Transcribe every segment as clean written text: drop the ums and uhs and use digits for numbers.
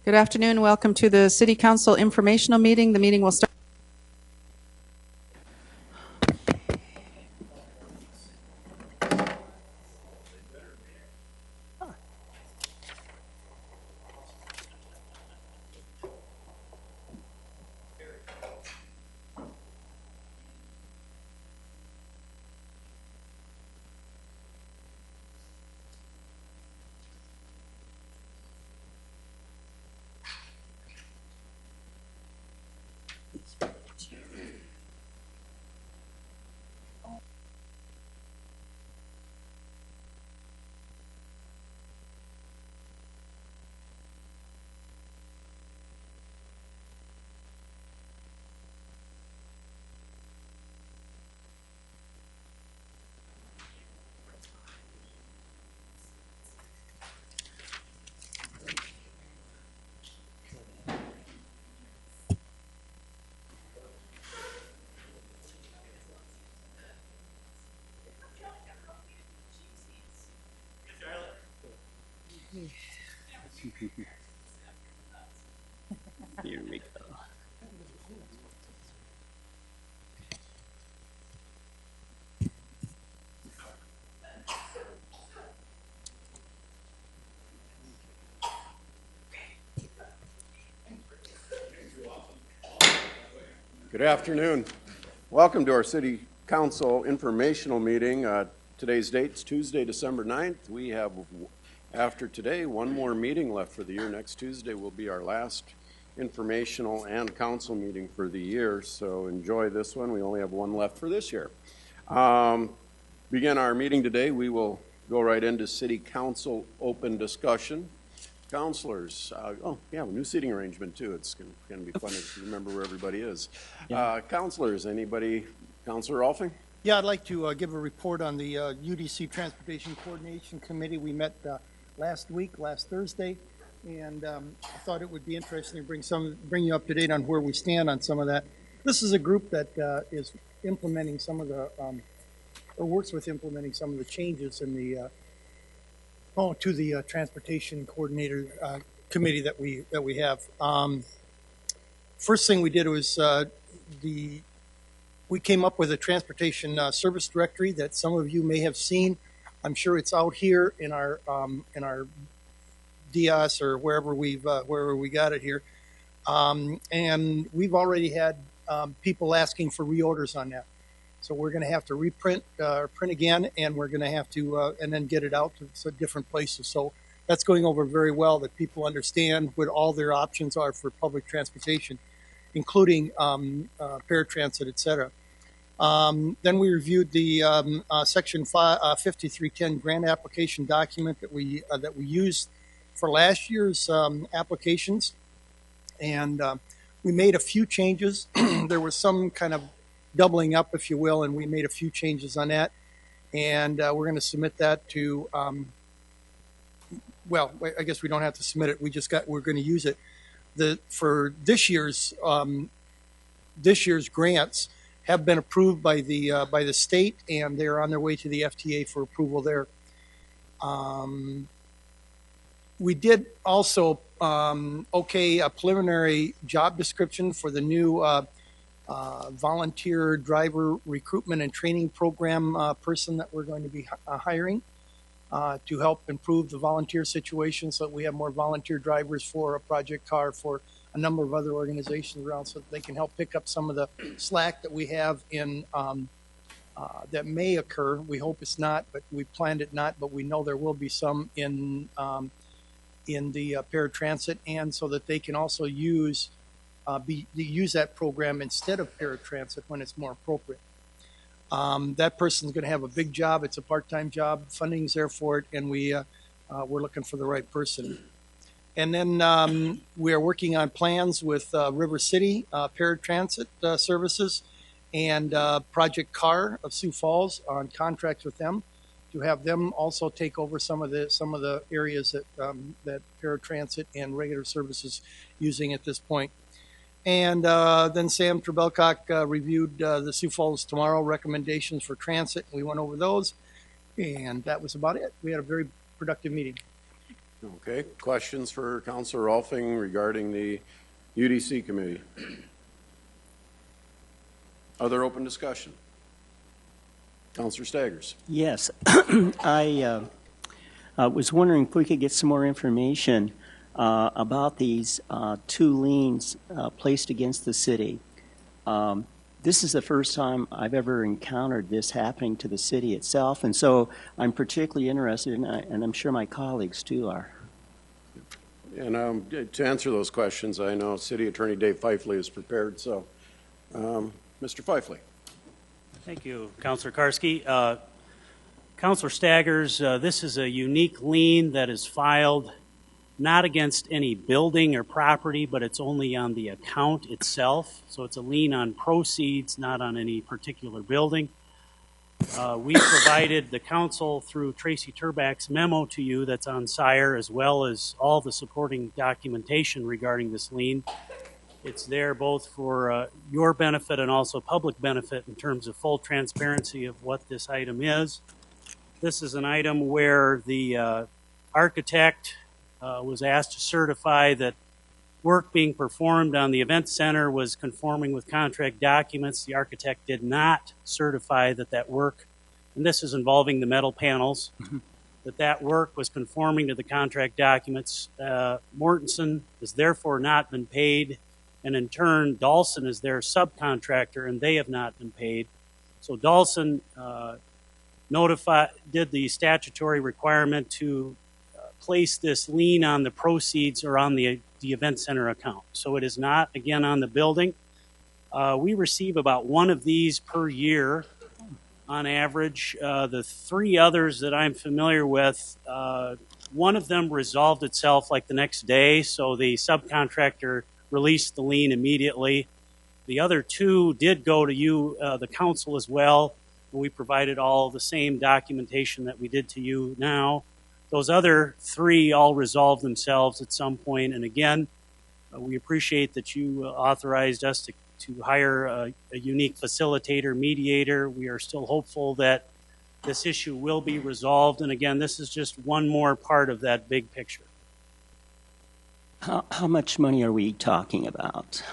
Good afternoon. Welcome to the City Council informational meeting. The meeting will start. Here we go. Good afternoon. Welcome to our City Council informational meeting. Today's date is Tuesday, December 9th. We have, after today, one more meeting left for the year. Next Tuesday will be our last informational and council meeting for the year, so enjoy this one. We only have one left for this year. Begin our meeting today. We will go right into City Council open discussion. Councilors, oh, yeah, a new seating arrangement too. It's going to be fun to remember where everybody is. Yeah. Councilors, anybody? Councilor Rolfing? Yeah, I'd like to give a report on the UDC Transportation Coordination Committee. We met last Thursday, and I thought it would be interesting to bring you up to date on where we stand on some of that. This is a group that is implementing some of the, or works with implementing some of the changes in the to the Transportation Coordinator Committee that we have. First thing we did was we came up with a transportation service directory that some of you may have seen. I'm sure it's out here in our DS or wherever we got it here, and we've already had people asking for reorders on that. So we're going to have to reprint or print again, and we're going to have to and then get it out to different places. So that's going over very well, that people understand what all their options are for public transportation, including paratransit, et cetera. Then we reviewed the Section 5310 grant application document that we used for last year's applications, and we made a few changes. There was some kind of doubling up, if you will, and we made a few changes on that, and we're going to submit that to. Well, I guess we don't have to submit it. We're going to use it. For this year's grants have been approved by the state, and they're on their way to the FTA for approval there. We did also okay a preliminary job description for the new volunteer driver recruitment and training program person that we're going to be hiring to help improve the volunteer situation, so that we have more volunteer drivers for a project car for a number of other organizations around, so that they can help pick up some of the slack that we have in that may occur. We hope it's not, but we planned it not, but we know there will be some in the paratransit, and so that they can also use that program instead of paratransit when it's more appropriate. That person's going to have a big job. It's a part-time job. Funding's there for it, and we're looking for the right person. And then we are working on plans with River City paratransit services and Project CAR of Sioux Falls on contracts with them to have them also take over some of the areas that paratransit and regular services using at this point. And then Sam Trebelcock reviewed the Sioux Falls Tomorrow recommendations for transit. We went over those, and that was about it. We had a very productive meeting. Okay, questions for Councilor Rolfing regarding the UDC committee? Other open discussion? Councilor Staggers. Yes, I was wondering if we could get some more information about these two liens placed against the city. This is the first time I've ever encountered this happening to the city itself, and so I'm particularly interested, and I'm sure my colleagues too are. And to answer those questions, I know City Attorney Dave Fifley is prepared, so Mr. Fifley. Thank you, Councilor Karski. Councilor Staggers, this is a unique lien that is filed not against any building or property, but it's only on the account itself. So it's a lien on proceeds, not on any particular building. We provided the council through Tracy Turbach's memo to you that's on SIRE, as well as all the supporting documentation regarding this lien. It's there both for your benefit and also public benefit in terms of full transparency of what this item is. This is an item where the architect was asked to certify that work being performed on the event center was conforming with contract documents. The architect did not certify that that work, and this is involving the metal panels, that work was conforming to the contract documents. Mortensen has therefore not been paid, and in turn, Dawson is their subcontractor, and they have not been paid. So Dawson did the statutory requirement to place this lien on the proceeds or on the event center account. So it is not, again, on the building. We receive about one of these per year on average. The three others that I'm familiar with, one of them resolved itself like the next day, so the subcontractor released the lien immediately. The other two did go to you, the council, as well. We provided all the same documentation that we did to you now. Those other three all resolved themselves at some point, and again, we appreciate that you authorized us to hire a unique facilitator, mediator. We are still hopeful that this issue will be resolved, and again, this is just one more part of that big picture. How much money are we talking about?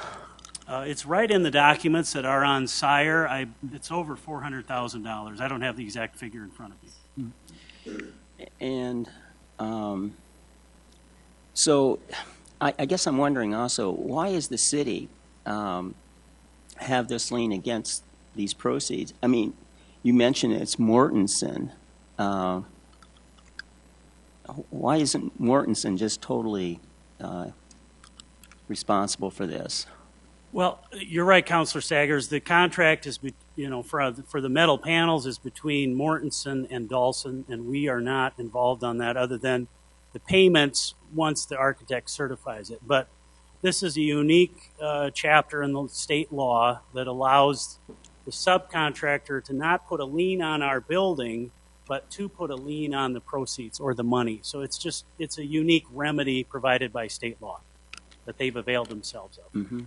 It's right in the documents that are on SIRE. It's over $400,000. I don't have the exact figure in front of me. And so I guess I'm wondering also, why is the city have this lien against these proceeds? I mean, you mentioned it's Mortensen. Why isn't Mortensen just totally responsible for this? Well, you're right, Councilor Staggers. The contract is, for the metal panels is between Mortensen and Dawson, and we are not involved on that other than the payments once the architect certifies it. But this is a unique chapter in the state law that allows the subcontractor to not put a lien on our building, but to put a lien on the proceeds or the money. So it's a unique remedy provided by state law that they've availed themselves of. Mm-hmm.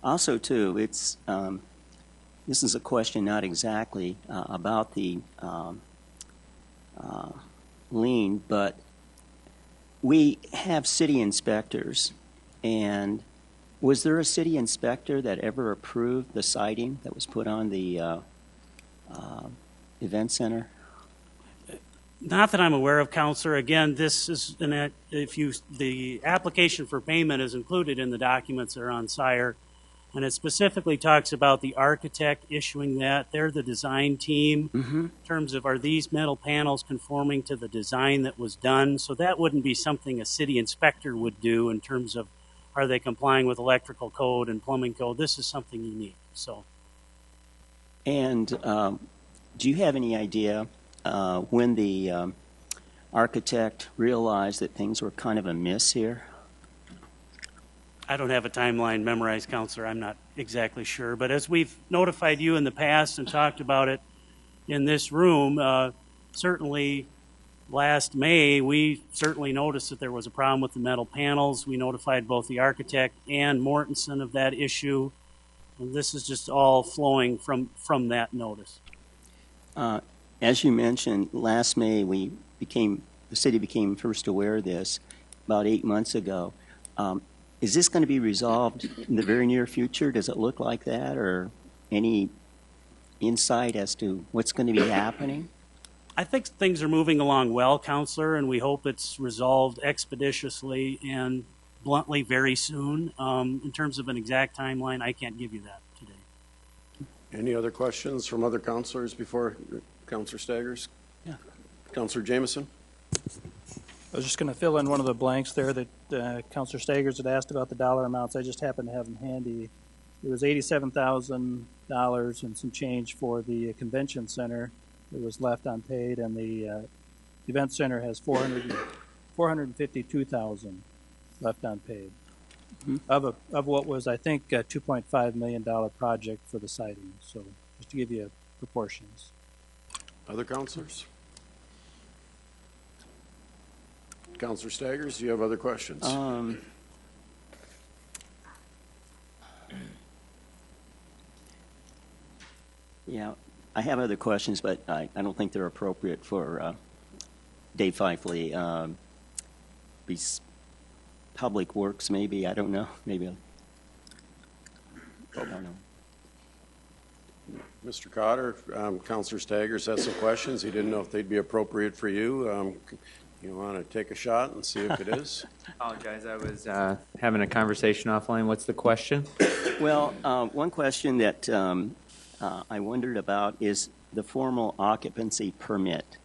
Also, too, it's this is a question not exactly about the lien, but we have city inspectors, and was there a city inspector that ever approved the siding that was put on the event center? Not that I'm aware of, Counselor. Again, this is the application for payment is included in the documents that are on SIRE, and it specifically talks about the architect issuing that. They're the design team in terms of, are these metal panels conforming to the design that was done? So that wouldn't be something a city inspector would do in terms of, are they complying with electrical code and plumbing code? This is something unique. So, and do you have any idea when the architect realized that things were kind of amiss here? I don't have a timeline memorized, Counselor. I'm not exactly sure. But as we've notified you in the past and talked about it in this room, certainly last May, we certainly noticed that there was a problem with the metal panels. We notified both the architect and Mortensen of that issue. And this is just all flowing from that notice. As you mentioned, last May we became the city became first aware of this about 8 months ago. Is this going to be resolved in the very near future? Does it look like that, or any insight as to what's going to be happening? I think things are moving along well, Counselor, and we hope it's resolved expeditiously and bluntly very soon. In terms of an exact timeline, I can't give you that today. Any other questions from other counselors before Counselor Staggers? Yeah. Counselor Jameson? I was just going to fill in one of the blanks there that Councilor Staggers had asked about the dollar amounts. I just happened to have them handy. It was $87,000 and some change for the convention center that was left unpaid, and the event center has $452,000 left unpaid of what was, I think, a $2.5 million project for the siding. So just to give you proportions. Other counselors? Counselor Staggers, do you have other questions? Yeah, I have other questions, but I don't think they're appropriate for Dave Fifley. Public Works, maybe, I don't know. Maybe. I don't know. Mr. Cotter, Counselor Staggers has some questions. He didn't know if they'd be appropriate for you. You want to take a shot and see if it is? Apologize, I was having a conversation offline. What's the question? Well, one question that I wondered about is the formal occupancy permit.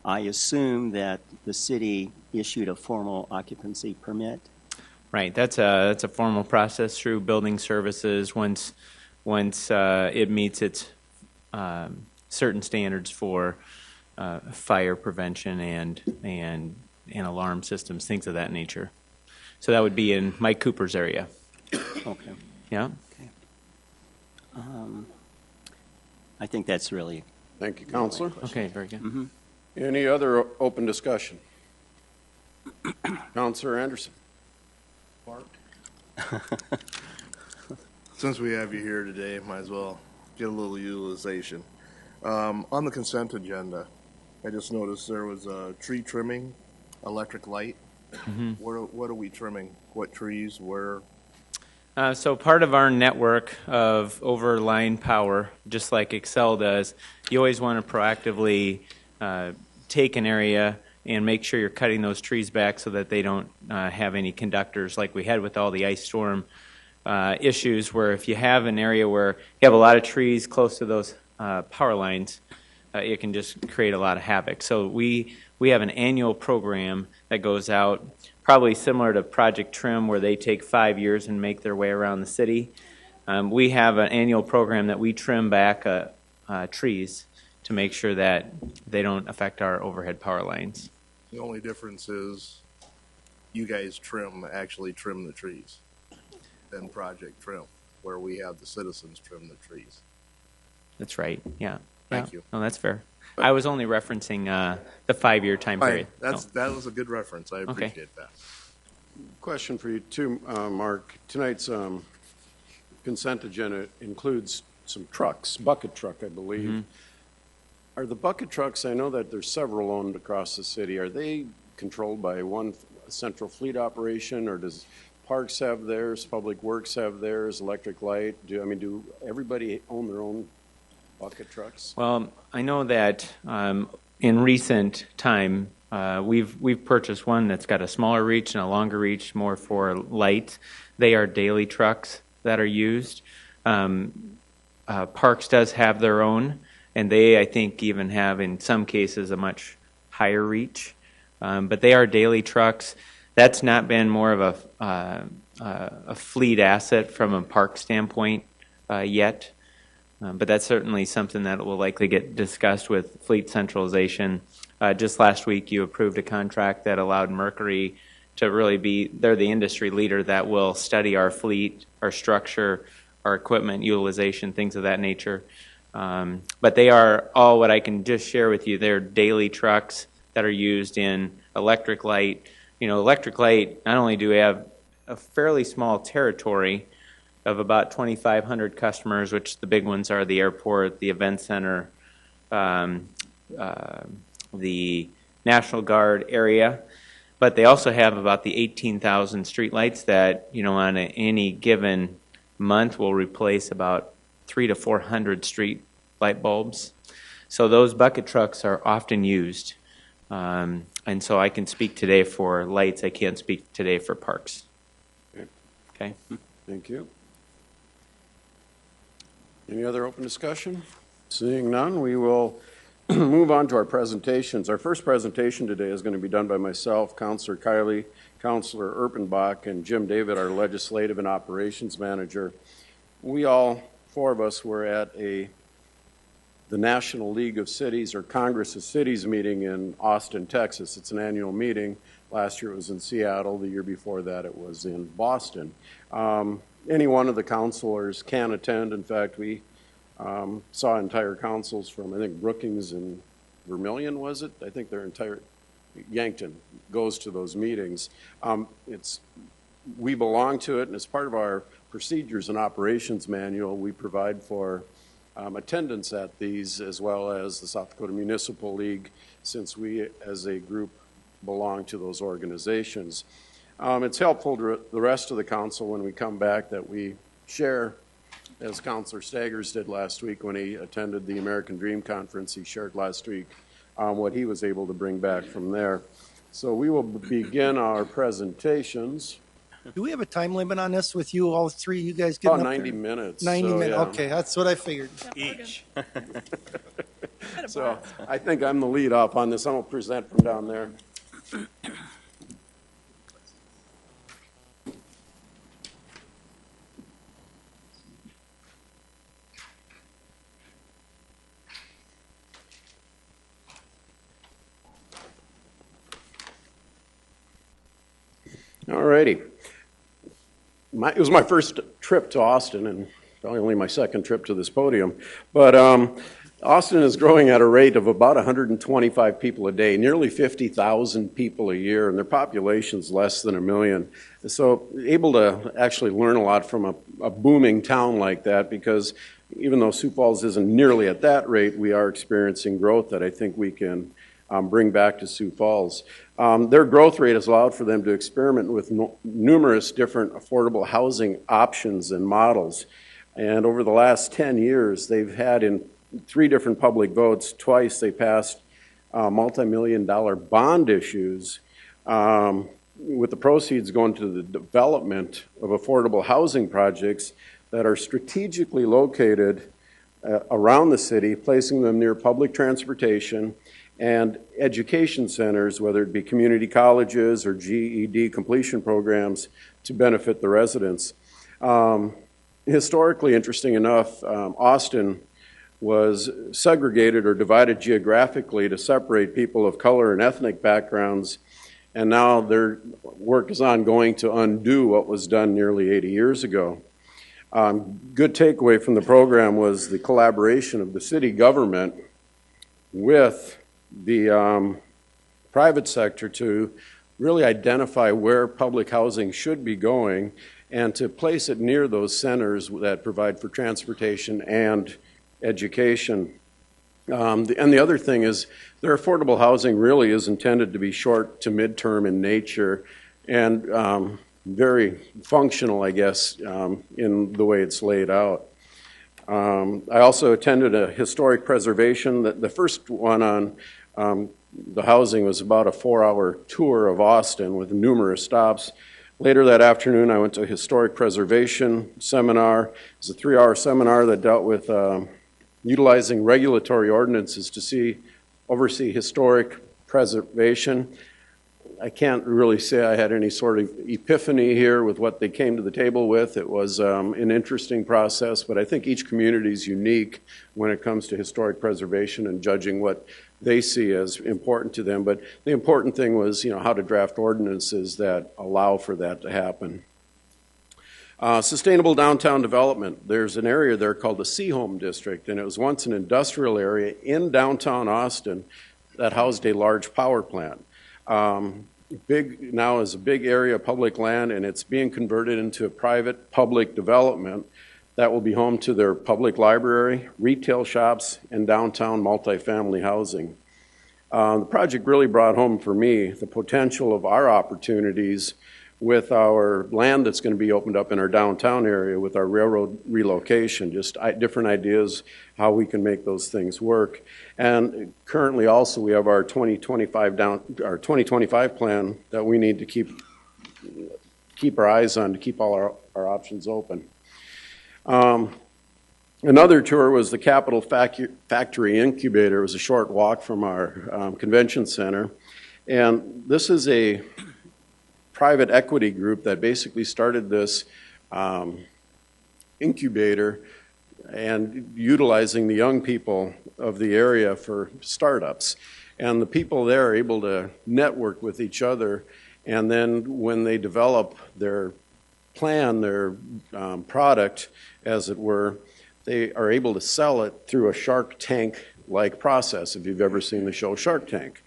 I assume that the city issued a formal occupancy permit. Right, that's a formal process through building services once it meets its certain standards for fire prevention and alarm systems, things of that nature. So that would be in Mike Cooper's area. Okay. Yeah. Okay. I think that's really. Thank you, Counselor. Okay, very good. Mm-hmm. Any other open discussion? Counselor Anderson. Since we have you here today, might as well get a little utilization. On the consent agenda, I just noticed there was tree trimming, electric light. Mm-hmm. What are we trimming? What trees? Where? So part of our network of overline power, just like Excel does, you always want to proactively take an area and make sure you're cutting those trees back so that they don't have any conductors like we had with all the ice storm issues, where if you have an area where you have a lot of trees close to those power lines, it can just create a lot of havoc. So we have an annual program that goes out, probably similar to Project Trim, where they take 5 years and make their way around the city. We have an annual program that we trim back trees to make sure that they don't affect our overhead power lines. The only difference is you guys actually trim the trees than Project Trim, where we have the citizens trim the trees. That's right. Yeah. Thank you. No, that's fair. I was only referencing the 5-year time period. That was a good reference. I appreciate that. Question for you too, Mark. Tonight's consent agenda includes some trucks, bucket truck, I believe. Mm-hmm. Are the bucket trucks, I know that there's several owned across the city, are they controlled by one central fleet operation, or does Parks have theirs, Public Works have theirs, Electric Light? Do everybody own their own bucket trucks? Well, I know that in recent time, we've purchased one that's got a smaller reach and a longer reach, more for light. They are daily trucks that are used. Parks does have their own, and they, I think, even have, in some cases, a much higher reach. But they are daily trucks. That's not been more of a fleet asset from a park standpoint yet. But that's certainly something that will likely get discussed with fleet centralization. Just last week, you approved a contract that allowed Mercury to really be, they're the industry leader that will study our fleet, our structure, our equipment utilization, things of that nature. But they are all what I can just share with you. They're daily trucks that are used in Electric Light. Electric Light, not only do we have a fairly small territory of about 2,500 customers, which the big ones are the airport, the event center, the National Guard area. But they also have about the 18,000 streetlights that, on any given month will replace about 300 to 400 street light bulbs. So those bucket trucks are often used. And so I can speak today for lights. I can't speak today for parks. Okay. Thank you. Any other open discussion? Seeing none, we will move on to our presentations. Our first presentation today is going to be done by myself, Councilor Kiley, Councilor Erpenbach, and Jim David, our Legislative and Operations Manager. We all, four of us, were at the National League of Cities, or Congress of Cities meeting in Austin, Texas. It's an annual meeting. Last year it was in Seattle. The year before that it was in Boston. Any one of the councilors can attend. In fact, we saw entire councils from, I think, Brookings and Vermillion, was it? I think their entire, Yankton goes to those meetings. We belong to it, and as part of our procedures and operations manual, we provide for attendance at these, as well as the South Dakota Municipal League, since we as a group belong to those organizations. It's helpful to the rest of the council when we come back that we share, as Councilor Staggers did last week when he attended the American Dream Conference. He shared last week what he was able to bring back from there. So we will begin our presentations. Do we have a time limit on this with you, all three? You guys get About 90 minutes. 90 so, minutes. yeah. Okay, that's what I figured. Each. So I think I'm the lead off on this. I'm going to present from down there. All righty. It was my first trip to Austin, and probably only my second trip to this podium. But Austin is growing at a rate of about 125 people a day, nearly 50,000 people a year, and their population's less than 1 million. So able to actually learn a lot from a booming town like that, because even though Sioux Falls isn't nearly at that rate, we are experiencing growth that I think we can bring back to Sioux Falls. Their growth rate has allowed for them to experiment with numerous different affordable housing options and models. And over the last 10 years, they've had in 3 different public votes, twice they passed multi-million-dollar bond issues with the proceeds going to the development of affordable housing projects that are strategically located around the city, placing them near public transportation and education centers, whether it be community colleges or GED completion programs, to benefit the residents. Historically, interesting enough, Austin was segregated or divided geographically to separate people of color and ethnic backgrounds, and now their work is ongoing to undo what was done nearly 80 years ago. Good takeaway from the program was the collaboration of the city government with the private sector to really identify where public housing should be going and to place it near those centers that provide for transportation and education. And the other thing is their affordable housing really is intended to be short to midterm in nature and very functional, I guess, in the way it's laid out. I also attended a historic preservation. The first one on the housing was about a 4-hour tour of Austin with numerous stops. Later that afternoon, I went to a historic preservation seminar. It was a 3-hour seminar that dealt with utilizing regulatory ordinances to oversee historic preservation. I can't really say I had any sort of epiphany here with what they came to the table with. It was an interesting process, but I think each community is unique when it comes to historic preservation and judging what they see as important to them. But the important thing was, how to draft ordinances that allow for that to happen. Sustainable downtown development. There's an area there called the Seahome District, and it was once an industrial area in downtown Austin that housed a large power plant. Now is a big area of public land, and it's being converted into a private public development that will be home to their public library, retail shops, and downtown multifamily housing. The project really brought home for me the potential of our opportunities with our land that's going to be opened up in our downtown area with our railroad relocation, just different ideas how we can make those things work. And currently also we have our 2025 plan that we need to keep our eyes on to keep all our options open. Another tour was the Capital Factory Incubator. It was a short walk from our convention center. And this is a private equity group that basically started this incubator and utilizing the young people of the area for startups. And the people there are able to network with each other, and then when they develop their plan, their product, as it were, they are able to sell it through a Shark Tank-like process, if you've ever seen the show Shark Tank.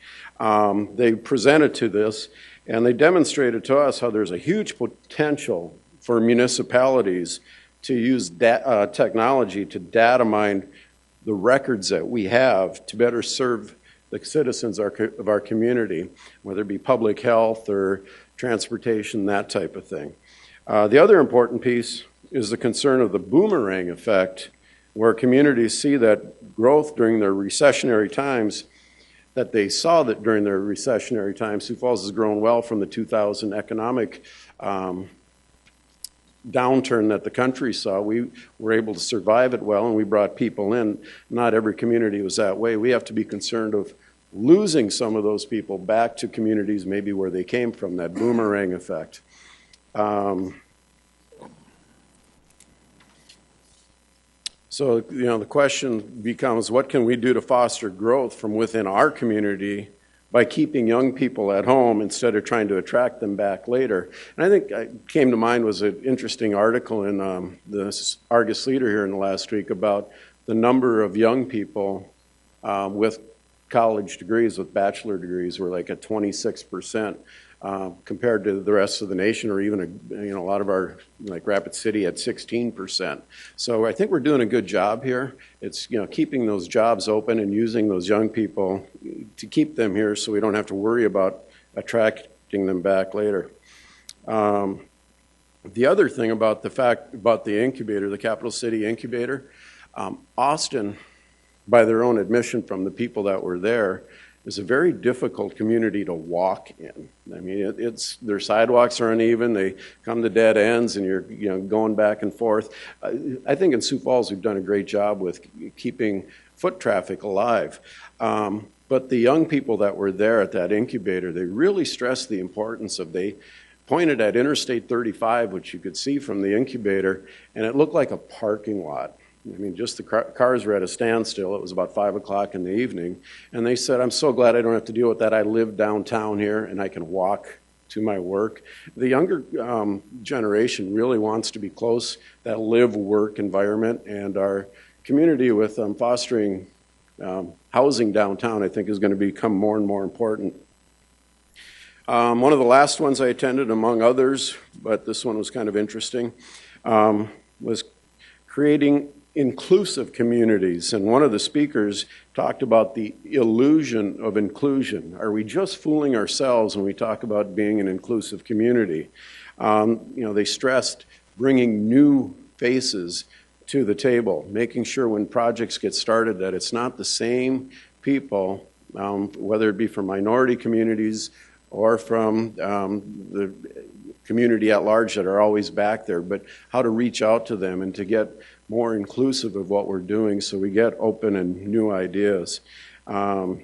They presented to this, and they demonstrated to us how there's a huge potential for municipalities to use technology to data mine the records that we have to better serve the citizens of our community, whether it be public health or transportation, that type of thing. The other important piece is the concern of the boomerang effect, where communities see that growth during their recessionary times, that they saw that during their recessionary times, Sioux Falls has grown well from the 2000 economic downturn that the country saw. We were able to survive it well, and we brought people in. Not every community was that way. We have to be concerned of losing some of those people back to communities maybe where they came from, that boomerang effect. So, the question becomes, what can we do to foster growth from within our community by keeping young people at home instead of trying to attract them back later? And I think came to mind was an interesting article in the Argus Leader here in the last week about the number of young people with college degrees, with bachelor degrees, were like at 26%. Compared to the rest of the nation, or even a lot of our, like Rapid City, at 16%. So I think we're doing a good job here. It's keeping those jobs open and using those young people to keep them here, so we don't have to worry about attracting them back later. The other thing about the incubator, the Capital City Incubator, Austin, by their own admission from the people that were there, is a very difficult community to walk in. I mean, their sidewalks are uneven, they come to dead ends, and you're going back and forth. I think in Sioux Falls we've done a great job with keeping foot traffic alive. But the young people that were there at that incubator, they really stressed the importance of, they pointed at Interstate 35, which you could see from the incubator, and it looked like a parking lot. I mean, just the cars were at a standstill. It was about 5 o'clock in the evening. And they said, I'm so glad I don't have to deal with that. I live downtown here, and I can walk to my work. The younger generation really wants to be close, that live-work environment. And our community with fostering housing downtown, I think, is going to become more and more important. One of the last ones I attended, among others, but this one was kind of interesting, was creating inclusive communities. And one of the speakers talked about the illusion of inclusion. Are we just fooling ourselves when we talk about being an inclusive community? They stressed bringing new faces to the table, making sure when projects get started that it's not the same people, whether it be from minority communities or from the community at large that are always back there, but how to reach out to them and to get more inclusive of what we're doing so we get open and new ideas. How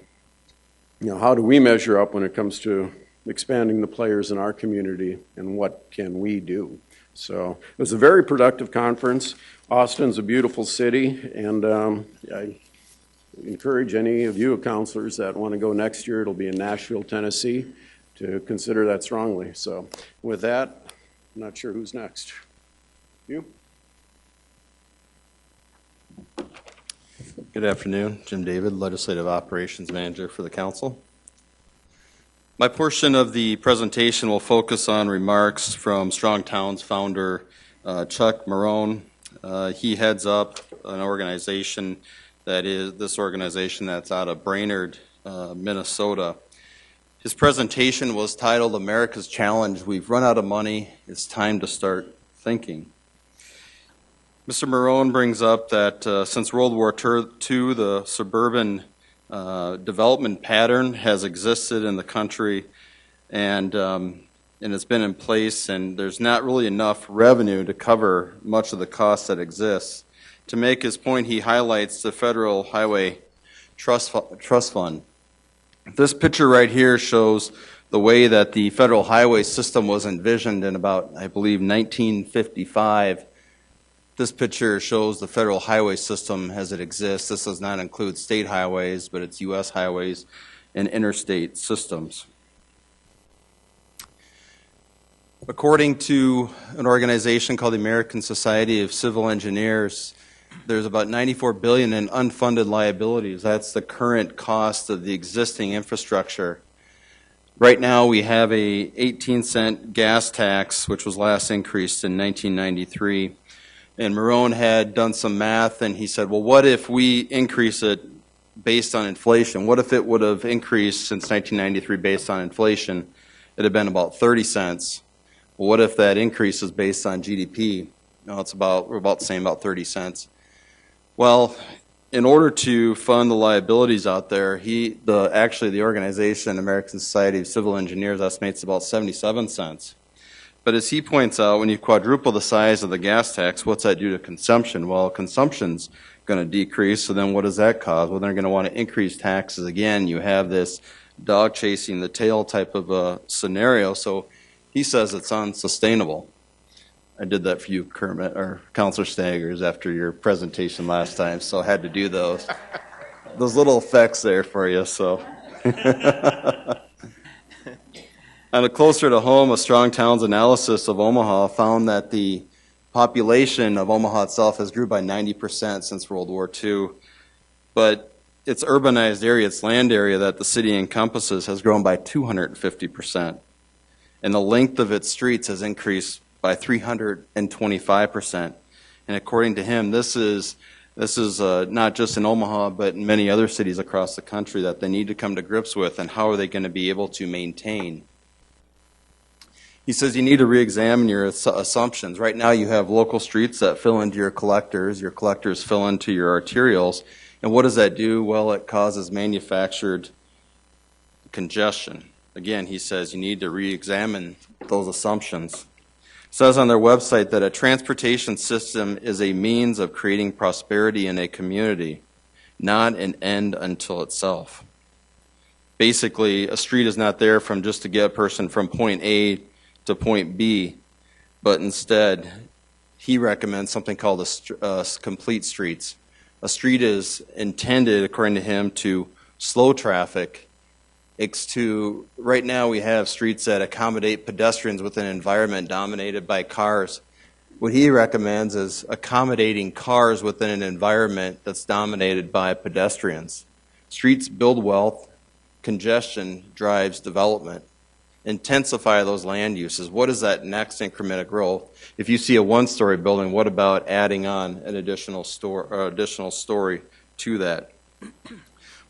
do we measure up when it comes to expanding the players in our community, and what can we do? So it was a very productive conference. Austin's a beautiful city, and I encourage any of you counselors that want to go next year, it'll be in Nashville, Tennessee, to consider that strongly. So with that, I'm not sure who's next. You? Good afternoon. Jim David, Legislative Operations Manager for the Council. My portion of the presentation will focus on remarks from Strong Towns founder Chuck Marone. He heads up an organization that's out of Brainerd, Minnesota. His presentation was titled America's Challenge. We've run out of money. It's time to start thinking. Mr. Marone brings up that since World War II, the suburban development pattern has existed in the country, and it's been in place, and there's not really enough revenue to cover much of the cost that exists. To make his point, he highlights the Federal Highway Trust Fund. This picture right here shows the way that the federal highway system was envisioned in about, I believe, 1955. This picture shows the federal highway system as it exists. This does not include state highways, but it's U.S. highways and interstate systems. According to an organization called the American Society of Civil Engineers, there's about $94 billion in unfunded liabilities. That's the current cost of the existing infrastructure. Right now we have a 18-cent gas tax, which was last increased in 1993. And Marone had done some math, and he said, well, what if we increase it based on inflation? What if it would have increased since 1993 based on inflation? It would have been about 30 cents. Well, what if that increase is based on GDP? No, we're about the same, about 30 cents. Well, in order to fund the liabilities out there, actually the organization, American Society of Civil Engineers, estimates about 77 cents. But as he points out, when you quadruple the size of the gas tax, what's that do to consumption? Well, consumption's going to decrease, so then what does that cause? Well, they're going to want to increase taxes again. You have this dog chasing the tail type of a scenario, so he says it's unsustainable. I did that for you, Kermit, or Councilor Staggers, after your presentation last time, so I had to do those little effects there for you. So, on a closer to home, a Strong Towns analysis of Omaha found that the population of Omaha itself has grew by 90% since World War II, but its urbanized area, its land area that the city encompasses, has grown by 250%, and the length of its streets has increased by 325%. And according to him, this is not just in Omaha, but in many other cities across the country that they need to come to grips with, and how are they going to be able to maintain. He says you need to re-examine your assumptions. Right now you have local streets that fill into your collectors fill into your arterials, and what does that do? Well, it causes manufactured congestion. Again, he says you need to re-examine those assumptions. Says on their website that a transportation system is a means of creating prosperity in a community, not an end unto itself. Basically, a street is not there just to get a person from point A to point B, but instead, he recommends something called complete streets. A street is intended, according to him, to slow traffic. Right now we have streets that accommodate pedestrians with an environment dominated by cars. What he recommends is accommodating cars within an environment that's dominated by pedestrians. Streets build wealth, congestion drives development. Intensify those land uses. What is that next increment of growth? If you see a one-story building, what about adding on an additional story to that?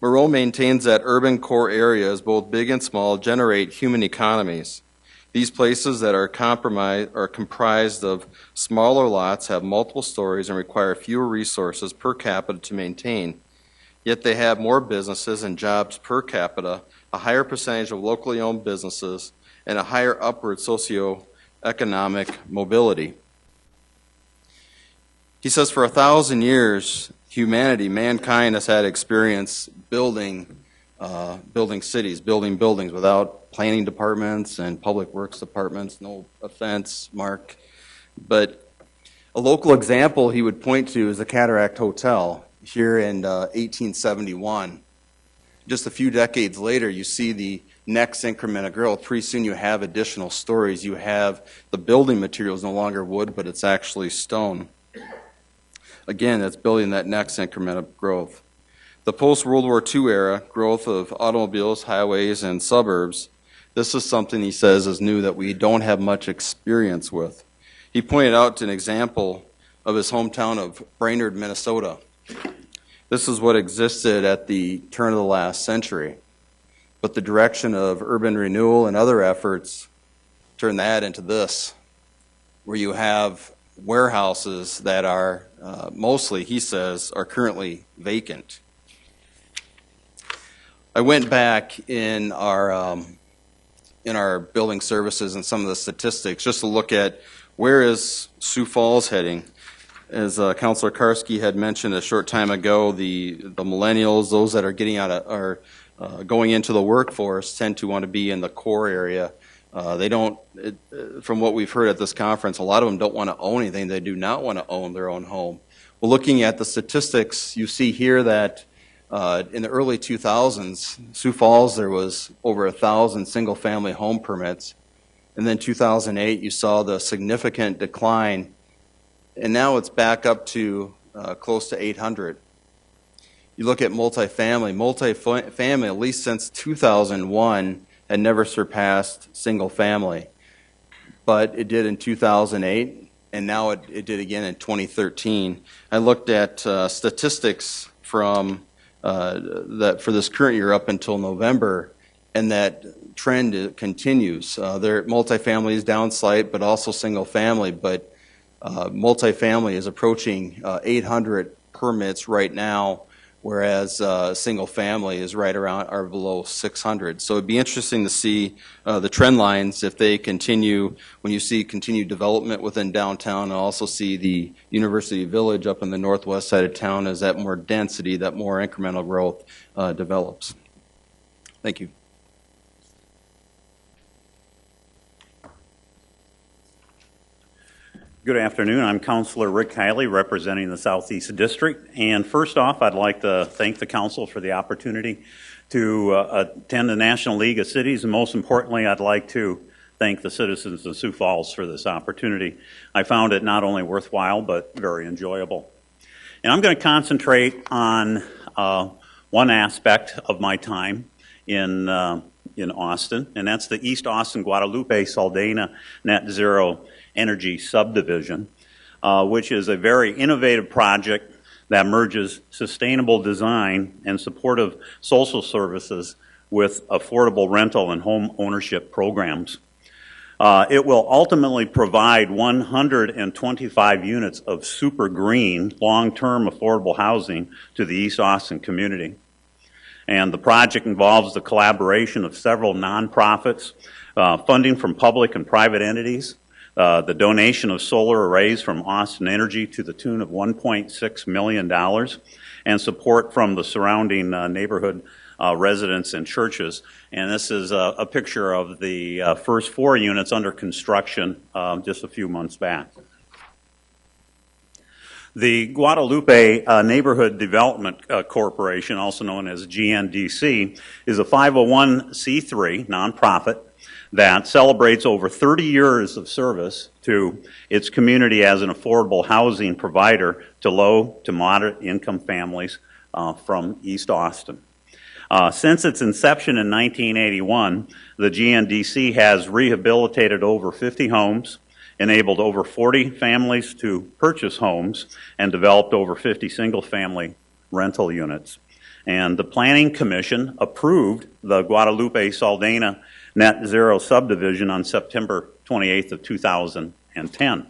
Marone maintains that urban core areas, both big and small, generate human economies. These places that are comprised of smaller lots, have multiple stories, and require fewer resources per capita to maintain. Yet they have more businesses and jobs per capita, a higher percentage of locally owned businesses, and a higher upward socioeconomic mobility. He says for 1,000 years, mankind has had experience building cities, building buildings without planning departments and public works departments. No offense, Mark. But a local example he would point to is the Cataract Hotel here in 1871. Just a few decades later, you see the next increment of growth. Pretty soon you have additional stories. You have the building materials no longer wood, but it's actually stone. Again, that's building that next increment of growth. The post-World War II era growth of automobiles, highways, and suburbs, this is something he says is new that we don't have much experience with. He pointed out an example of his hometown of Brainerd, Minnesota. This is what existed at the turn of the last century. But the direction of urban renewal and other efforts turn that into this, where you have warehouses that are mostly, he says, are currently vacant. I went back in our building services and some of the statistics just to look at where is Sioux Falls heading. As Councilor Karski had mentioned a short time ago, the millennials, those that are getting out of, going into the workforce, tend to want to be in the core area. They don't, from what we've heard at this conference, a lot of them don't want to own anything. They do not want to own their own home. Well, looking at the statistics, you see here that in the early 2000s, Sioux Falls, there was over 1,000 single-family home permits. And then 2008, you saw the significant decline, and now it's back up to close to 800. You look at multifamily, at least since 2001, had never surpassed single family. But it did in 2008, and now it did again in 2013. I looked at statistics from that for this current year up until November, and that trend continues. Their multifamily is down slight, but also single family. But multifamily is approaching 800 permits right now, whereas single family is right around or below 600. So it'd be interesting to see the trend lines if they continue, when you see continued development within downtown, and also see the University Village up in the northwest side of town as that more density, that more incremental growth develops. Thank you. Good afternoon. I'm Councilor Rick Kiley, representing the Southeast District. And first off, I'd like to thank the council for the opportunity to attend the National League of Cities. And most importantly, I'd like to thank the citizens of Sioux Falls for this opportunity. I found it not only worthwhile, but very enjoyable. And I'm going to concentrate on one aspect of my time in Austin, and that's the East Austin Guadalupe Saldana Net Zero Energy Subdivision, which is a very innovative project that merges sustainable design and supportive social services with affordable rental and home ownership programs. It will ultimately provide 125 units of super green, long-term affordable housing to the East Austin community. And the project involves the collaboration of several nonprofits, funding from public and private entities, the donation of solar arrays from Austin Energy to the tune of $1.6 million, and support from the surrounding neighborhood residents and churches. And this is a picture of the first 4 units under construction just a few months back. The Guadalupe Neighborhood Development Corporation, also known as GNDC, is a 501c3 nonprofit that celebrates over 30 years of service to its community as an affordable housing provider to low to moderate income families from East Austin. Since its inception in 1981, the GNDC has rehabilitated over 50 homes, enabled over 40 families to purchase homes, and developed over 50 single-family rental units. And the Planning Commission approved the Guadalupe Saldana Net Zero subdivision on September 28th of 2010.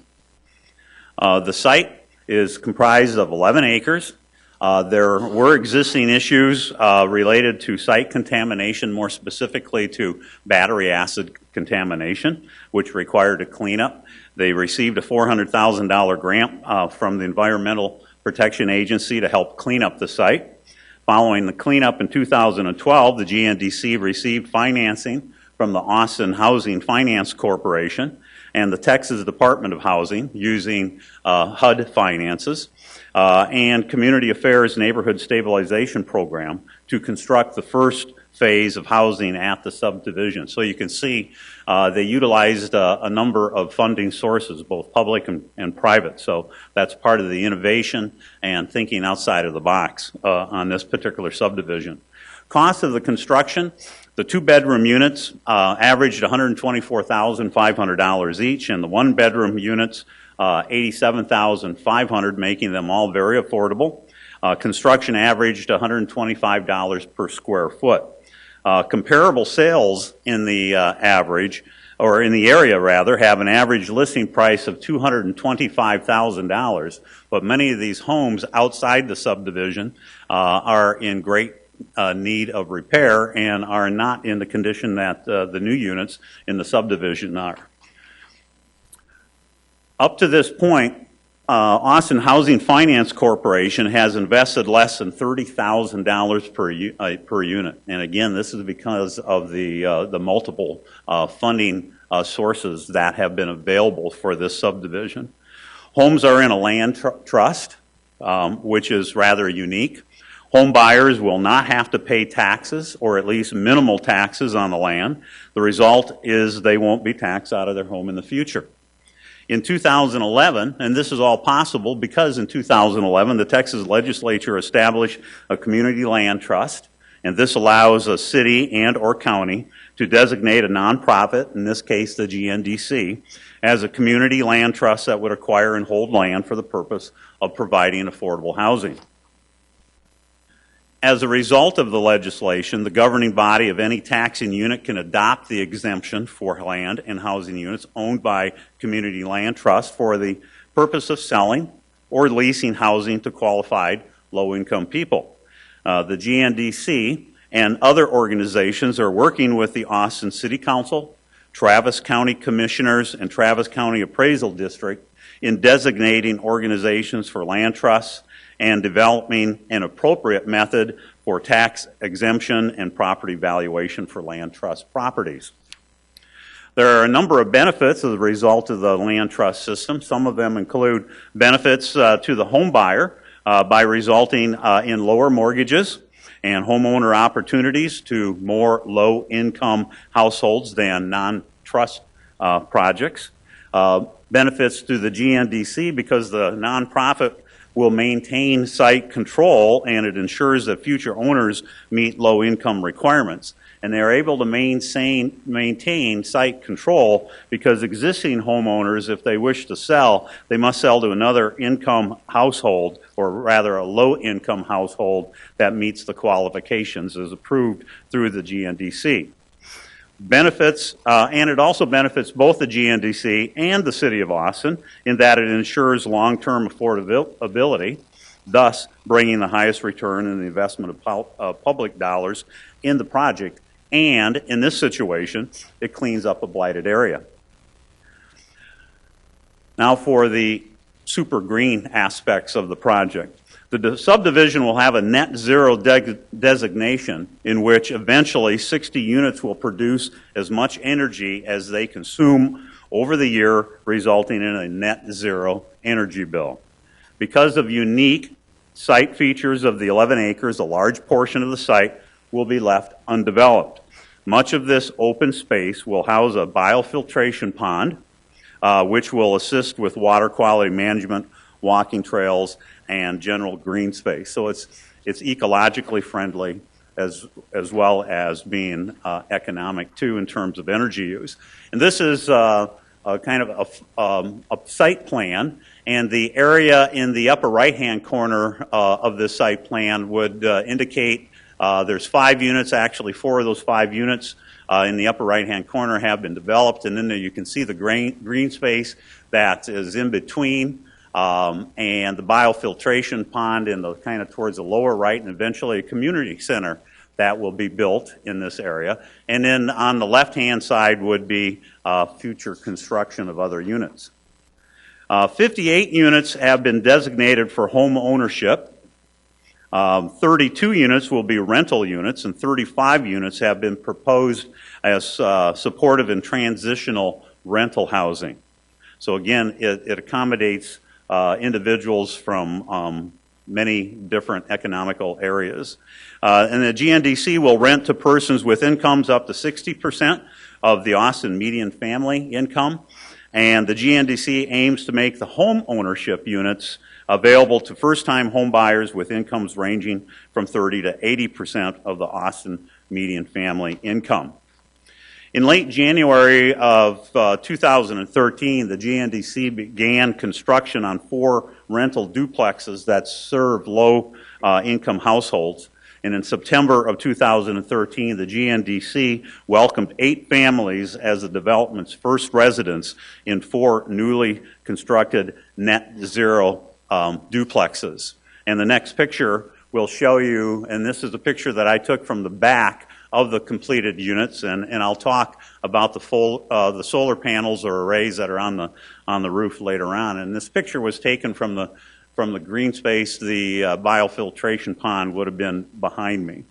The site is comprised of 11 acres. There were existing issues related to site contamination, more specifically to battery acid contamination, which required a cleanup. They received a $400,000 grant from the Environmental Protection Agency to help clean up the site. Following the cleanup in 2012, the GNDC received financing from the Austin Housing Finance Corporation and the Texas Department of Housing using HUD finances and Community Affairs Neighborhood Stabilization Program to construct the first phase of housing at the subdivision. So you can see they utilized a number of funding sources, both public and private. So that's part of the innovation and thinking outside of the box on this particular subdivision. Cost of the construction, the 2-bedroom units averaged $124,500 each, and the 1-bedroom units $87,500, making them all very affordable. Construction averaged $125 per square foot. Comparable sales in the in the area rather, have an average listing price of $225,000, but many of these homes outside the subdivision are in great need of repair and are not in the condition that the new units in the subdivision are. Up to this point, Austin Housing Finance Corporation has invested less than $30,000 per unit, and again, this is because of the multiple funding sources that have been available for this subdivision. Homes are in a land trust, which is rather unique. Home buyers will not have to pay taxes, or at least minimal taxes on the land. The result is they won't be taxed out of their home in the future. In 2011, and this is all possible because in 2011 the Texas legislature established a community land trust, and this allows a city and or county to designate a nonprofit, in this case the GNDC, as a community land trust that would acquire and hold land for the purpose of providing affordable housing. As a result of the legislation, the governing body of any taxing unit can adopt the exemption for land and housing units owned by community land trusts for the purpose of selling or leasing housing to qualified low-income people. The GNDC and other organizations are working with the Austin City Council, Travis County Commissioners, and Travis County Appraisal District in designating organizations for land trusts and developing an appropriate method for tax exemption and property valuation for land trust properties. There are a number of benefits as a result of the land trust system. Some of them include benefits to the home buyer by resulting in lower mortgages and homeowner opportunities to more low-income households than non-trust projects. Benefits to the GNDC because the nonprofit will maintain site control, and it ensures that future owners meet low-income requirements. And they're able to maintain site control because existing homeowners, if they wish to sell, they must sell to another income household, or rather a low-income household that meets the qualifications as approved through the GNDC. Benefits, and it also benefits both the GNDC and the City of Austin in that it ensures long-term affordability, thus bringing the highest return in the investment of public dollars in the project, and in this situation, it cleans up a blighted area. Now for the super green aspects of the project. The subdivision will have a net zero designation in which eventually 60 units will produce as much energy as they consume over the year, resulting in a net zero energy bill. Because of unique site features of the 11 acres, a large portion of the site will be left undeveloped. Much of this open space will house a biofiltration pond, which will assist with water quality management, walking trails, and general green space. So it's ecologically friendly as well as being economic too in terms of energy use. And this is a kind of a site plan, and the area in the upper right-hand corner of this site plan would indicate there's 5 units. Actually, 4 of those 5 units in the upper right-hand corner have been developed, and then there you can see the green space that is in between. And the biofiltration pond in the kind of towards the lower right, and eventually a community center that will be built in this area. And then on the left-hand side would be future construction of other units. 58 units have been designated for home ownership. 32 units will be rental units, and 35 units have been proposed as supportive and transitional rental housing. So again, it accommodates individuals from many different economical areas. And the GNDC will rent to persons with incomes up to 60% of the Austin median family income. And the GNDC aims to make the home ownership units available to first-time home buyers with incomes ranging from 30 to 80% of the Austin median family income. In late January of 2013, the GNDC began construction on 4 rental duplexes that serve low income households. And in September of 2013, the GNDC welcomed 8 families as the development's first residents in 4 newly constructed net zero duplexes. And the next picture will show you, and this is a picture that I took from the back of the completed units, and I'll talk about the solar panels or arrays that are on the roof later on. And this picture was taken from the green space. The biofiltration pond would have been behind me.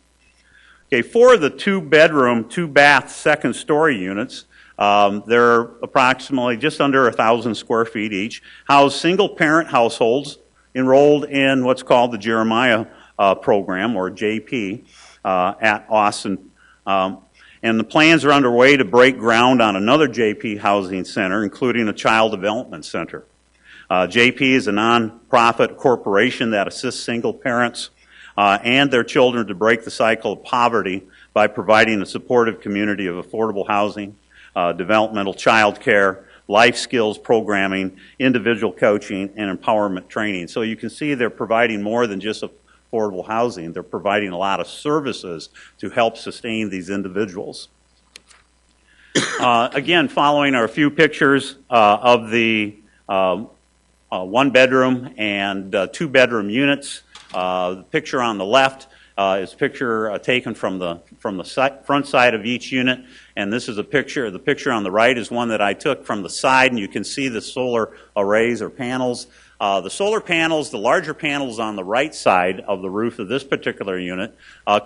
Okay, for the 2-bedroom, 2-bath, second-story units, they're approximately just under 1,000 square feet each, house single-parent households enrolled in what's called the Jeremiah program, or JP, at Austin. And the plans are underway to break ground on another JP housing center, including a child development center. JP is a nonprofit corporation that assists single parents and their children to break the cycle of poverty by providing a supportive community of affordable housing, developmental child care, life skills programming, individual coaching, and empowerment training. So you can see they're providing more than just affordable housing. They're providing a lot of services to help sustain these individuals. Again, following are a few pictures of the 1-bedroom and 2-bedroom units. The picture on the left is a picture taken from the front side of each unit, and this is a picture. The picture on the right is one that I took from the side, and you can see the solar arrays or panels. The solar panels, the larger panels on the right side of the roof of this particular unit,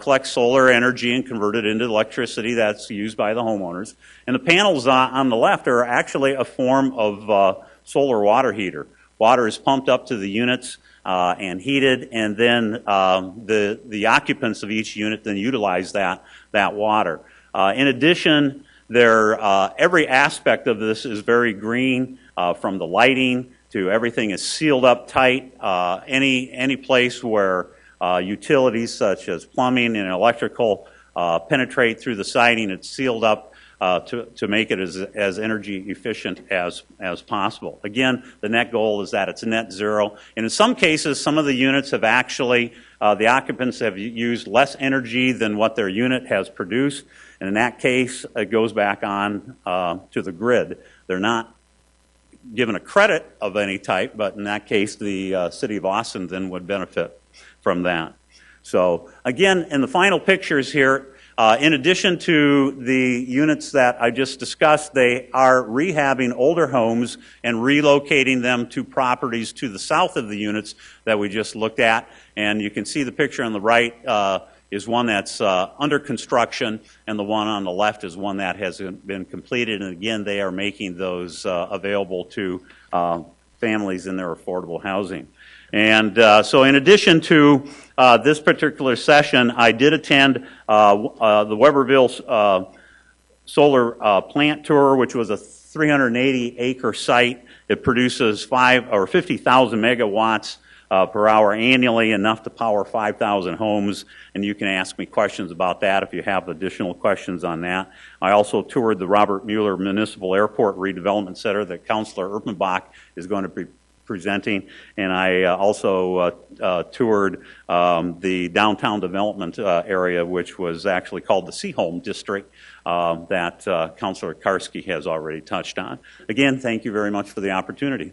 collect solar energy and convert it into electricity that's used by the homeowners. And the panels on the left are actually a form of solar water heater. Water is pumped up to the units and heated, and then the occupants of each unit then utilize that water. In addition, every aspect of this is very green, from the lighting to everything is sealed up tight. Any place where utilities such as plumbing and electrical penetrate through the siding, it's sealed up to make it as energy efficient as possible. Again, the net goal is that it's net zero. And in some cases, some of the units have actually, the occupants have used less energy than what their unit has produced. And in that case, it goes back on to the grid. They're not given a credit of any type, but in that case, the City of Austin then would benefit from that. So again, in the final pictures here, in addition to the units that I just discussed, they are rehabbing older homes and relocating them to properties to the south of the units that we just looked at. And you can see the picture on the right is one that's under construction, and the one on the left is one that has been completed. And again, they are making those available to families in their affordable housing. And so in addition to this particular session, I did attend the Weberville solar plant tour, which was a 380-acre site. It produces 50,000 megawatts per hour annually, enough to power 5,000 homes. And you can ask me questions about that if you have additional questions on that. I also toured the Robert Mueller Municipal Airport Redevelopment Center that Councilor Erpenbach is going to be presenting, and I also toured the downtown development area, which was actually called the Seaholm District, that Councilor Karski has already touched on. Again, thank you very much for the opportunity.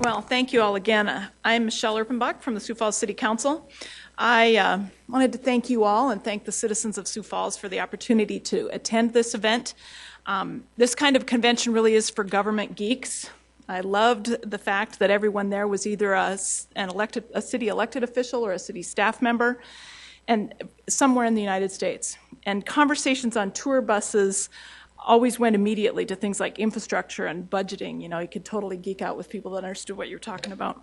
Well, thank you all again. I'm Michelle Erpenbach from the Sioux Falls City Council. I wanted to thank you all and thank the citizens of Sioux Falls for the opportunity to attend this event. This kind of convention really is for government geeks. I loved the fact that everyone there was either a city elected official or a city staff member, and somewhere in the United States. And conversations on tour buses always went immediately to things like infrastructure and budgeting. You know, you could totally geek out with people that understood what you're talking about.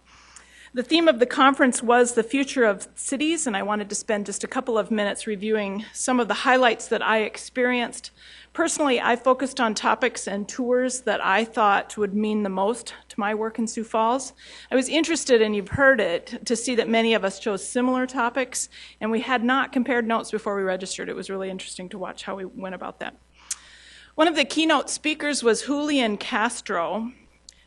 The theme of the conference was the future of cities, and I wanted to spend just a couple of minutes reviewing some of the highlights that I experienced. Personally, I focused on topics and tours that I thought would mean the most to my work in Sioux Falls. I was interested, and you've heard it, to see that many of us chose similar topics, and we had not compared notes before we registered. It was really interesting to watch how we went about that. One of the keynote speakers was Julian Castro,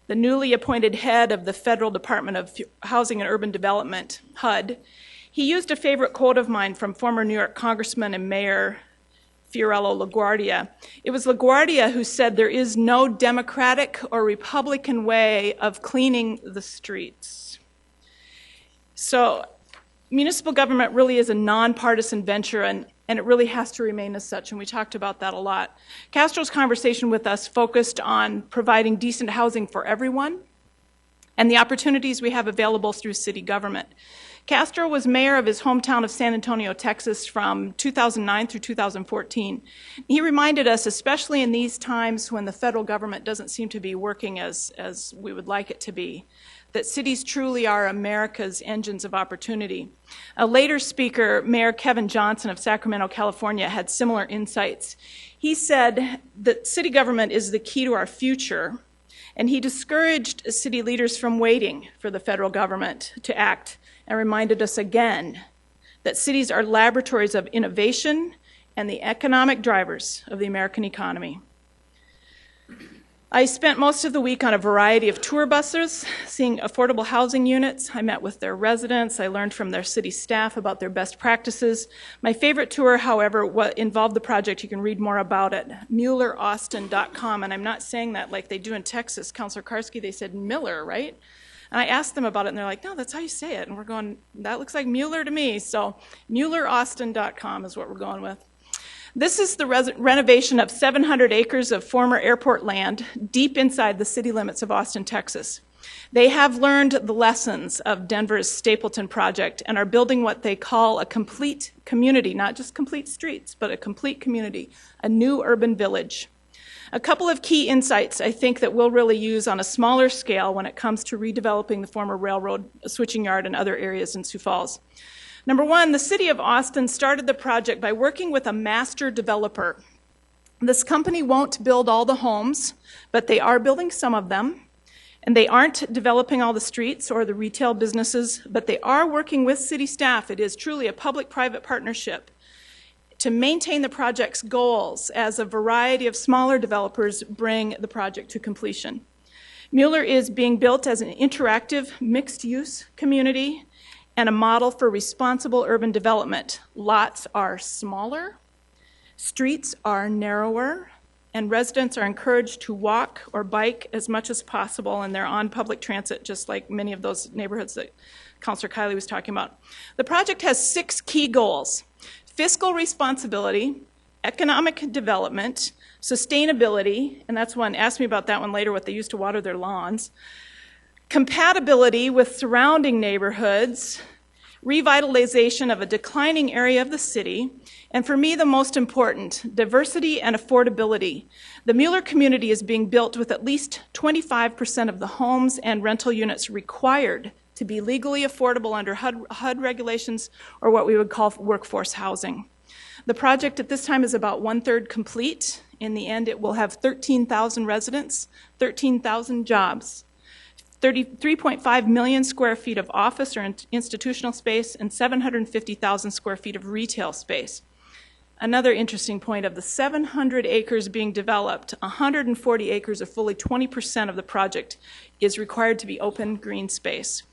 the newly appointed head of the Federal Department of Housing and Urban Development, HUD. He used a favorite quote of mine from former New York Congressman and Mayor Fiorello LaGuardia. It was LaGuardia who said there is no Democratic or Republican way of cleaning the streets. So municipal government really is a nonpartisan venture, and it really has to remain as such, and we talked about that a lot. Castro's conversation with us focused on providing decent housing for everyone and the opportunities we have available through city government. Castro was mayor of his hometown of San Antonio, Texas from 2009 through 2014. He reminded us, especially in these times when the federal government doesn't seem to be working as we would like it to be, that cities truly are America's engines of opportunity. A later speaker, Mayor Kevin Johnson of Sacramento, California, had similar insights. He said that city government is the key to our future, and he discouraged city leaders from waiting for the federal government to act, and reminded us again that cities are laboratories of innovation and the economic drivers of the American economy. I spent most of the week on a variety of tour buses, seeing affordable housing units. I met with their residents. I learned from their city staff about their best practices. My favorite tour, however, involved the project. You can read more about it, MuellerAustin.com. And I'm not saying that like they do in Texas. Councilor Karski, they said Miller, right? And I asked them about it, and they're like, no, that's how you say it. And we're going, that looks like Mueller to me. So MuellerAustin.com is what we're going with. This is the renovation of 700 acres of former airport land deep inside the city limits of Austin, Texas. They have learned the lessons of Denver's Stapleton project and are building what they call a complete community, not just complete streets, but a complete community, a new urban village. A couple of key insights I think that we'll really use on a smaller scale when it comes to redeveloping the former railroad switching yard and other areas in Sioux Falls. Number one, the city of Austin started the project by working with a master developer. This company won't build all the homes, but they are building some of them. And they aren't developing all the streets or the retail businesses, but they are working with city staff. It is truly a public-private partnership to maintain the project's goals as a variety of smaller developers bring the project to completion. Mueller is being built as an interactive mixed-use community and a model for responsible urban development. Lots are smaller, streets are narrower, and residents are encouraged to walk or bike as much as possible, and they're on public transit, just like many of those neighborhoods that Councilor Kiley was talking about. The project has 6 key goals: fiscal responsibility, economic development, sustainability, and that's one, ask me about that one later, what they use to water their lawns, compatibility with surrounding neighborhoods, revitalization of a declining area of the city, and for me the most important, diversity and affordability. The Mueller community is being built with at least 25% of the homes and rental units required to be legally affordable under HUD regulations, or what we would call workforce housing. The project at this time is about 1/3 complete. In the end, it will have 13,000 residents, 13,000 jobs, 3.5 million square feet of office or institutional space, and 750,000 square feet of retail space. Another interesting point, of the 700 acres being developed, 140 acres, or fully 20% of the project, is required to be open green space.